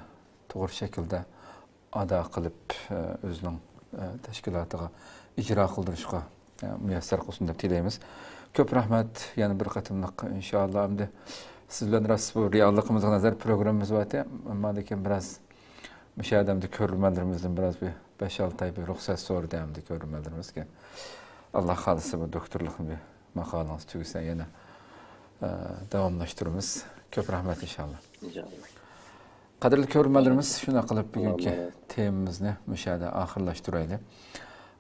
to'g'ri shaklda ado qilib o'zining tashkilotiga ijro qildirishga muyassar qilsin deb tilaymiz. Ko'p rahmat. Yana bir qatimliq inshaalloh endi siz bilan rost bu realligimizga nazar programmamiz bor. Ammo lekin biraz müşahedemde ko'rmalarımızdan biraz bir 5-6 ay bir ruhsat so'radi hamda ko'rmalarimizga. Alloh xolisa bu doktorlikni bir maqolangiz tugasa yana davomlashtiramiz. Ko'p rahmat inshaalloh. İnşallah. Qadrli ko'rmalarimiz, shuna qilib bugungi temamizni mushahada oxirlashtiraylik.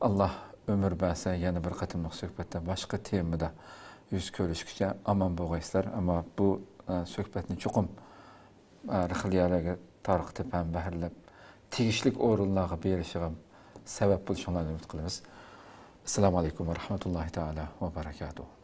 Alloh ömür bersa yana bir qatimliq suhbatda boshqa temada yuz ko'rishguncha omon bo'lgaysizlar. Ammo bu suhbatni chuqur rihliyalarga tarqitib ham bahrlab tegishlik o'rinlarga berishiga sabab bo'lishini umid qilamiz. Assalomu alaykum va rahmatullohi taala va barakatuh.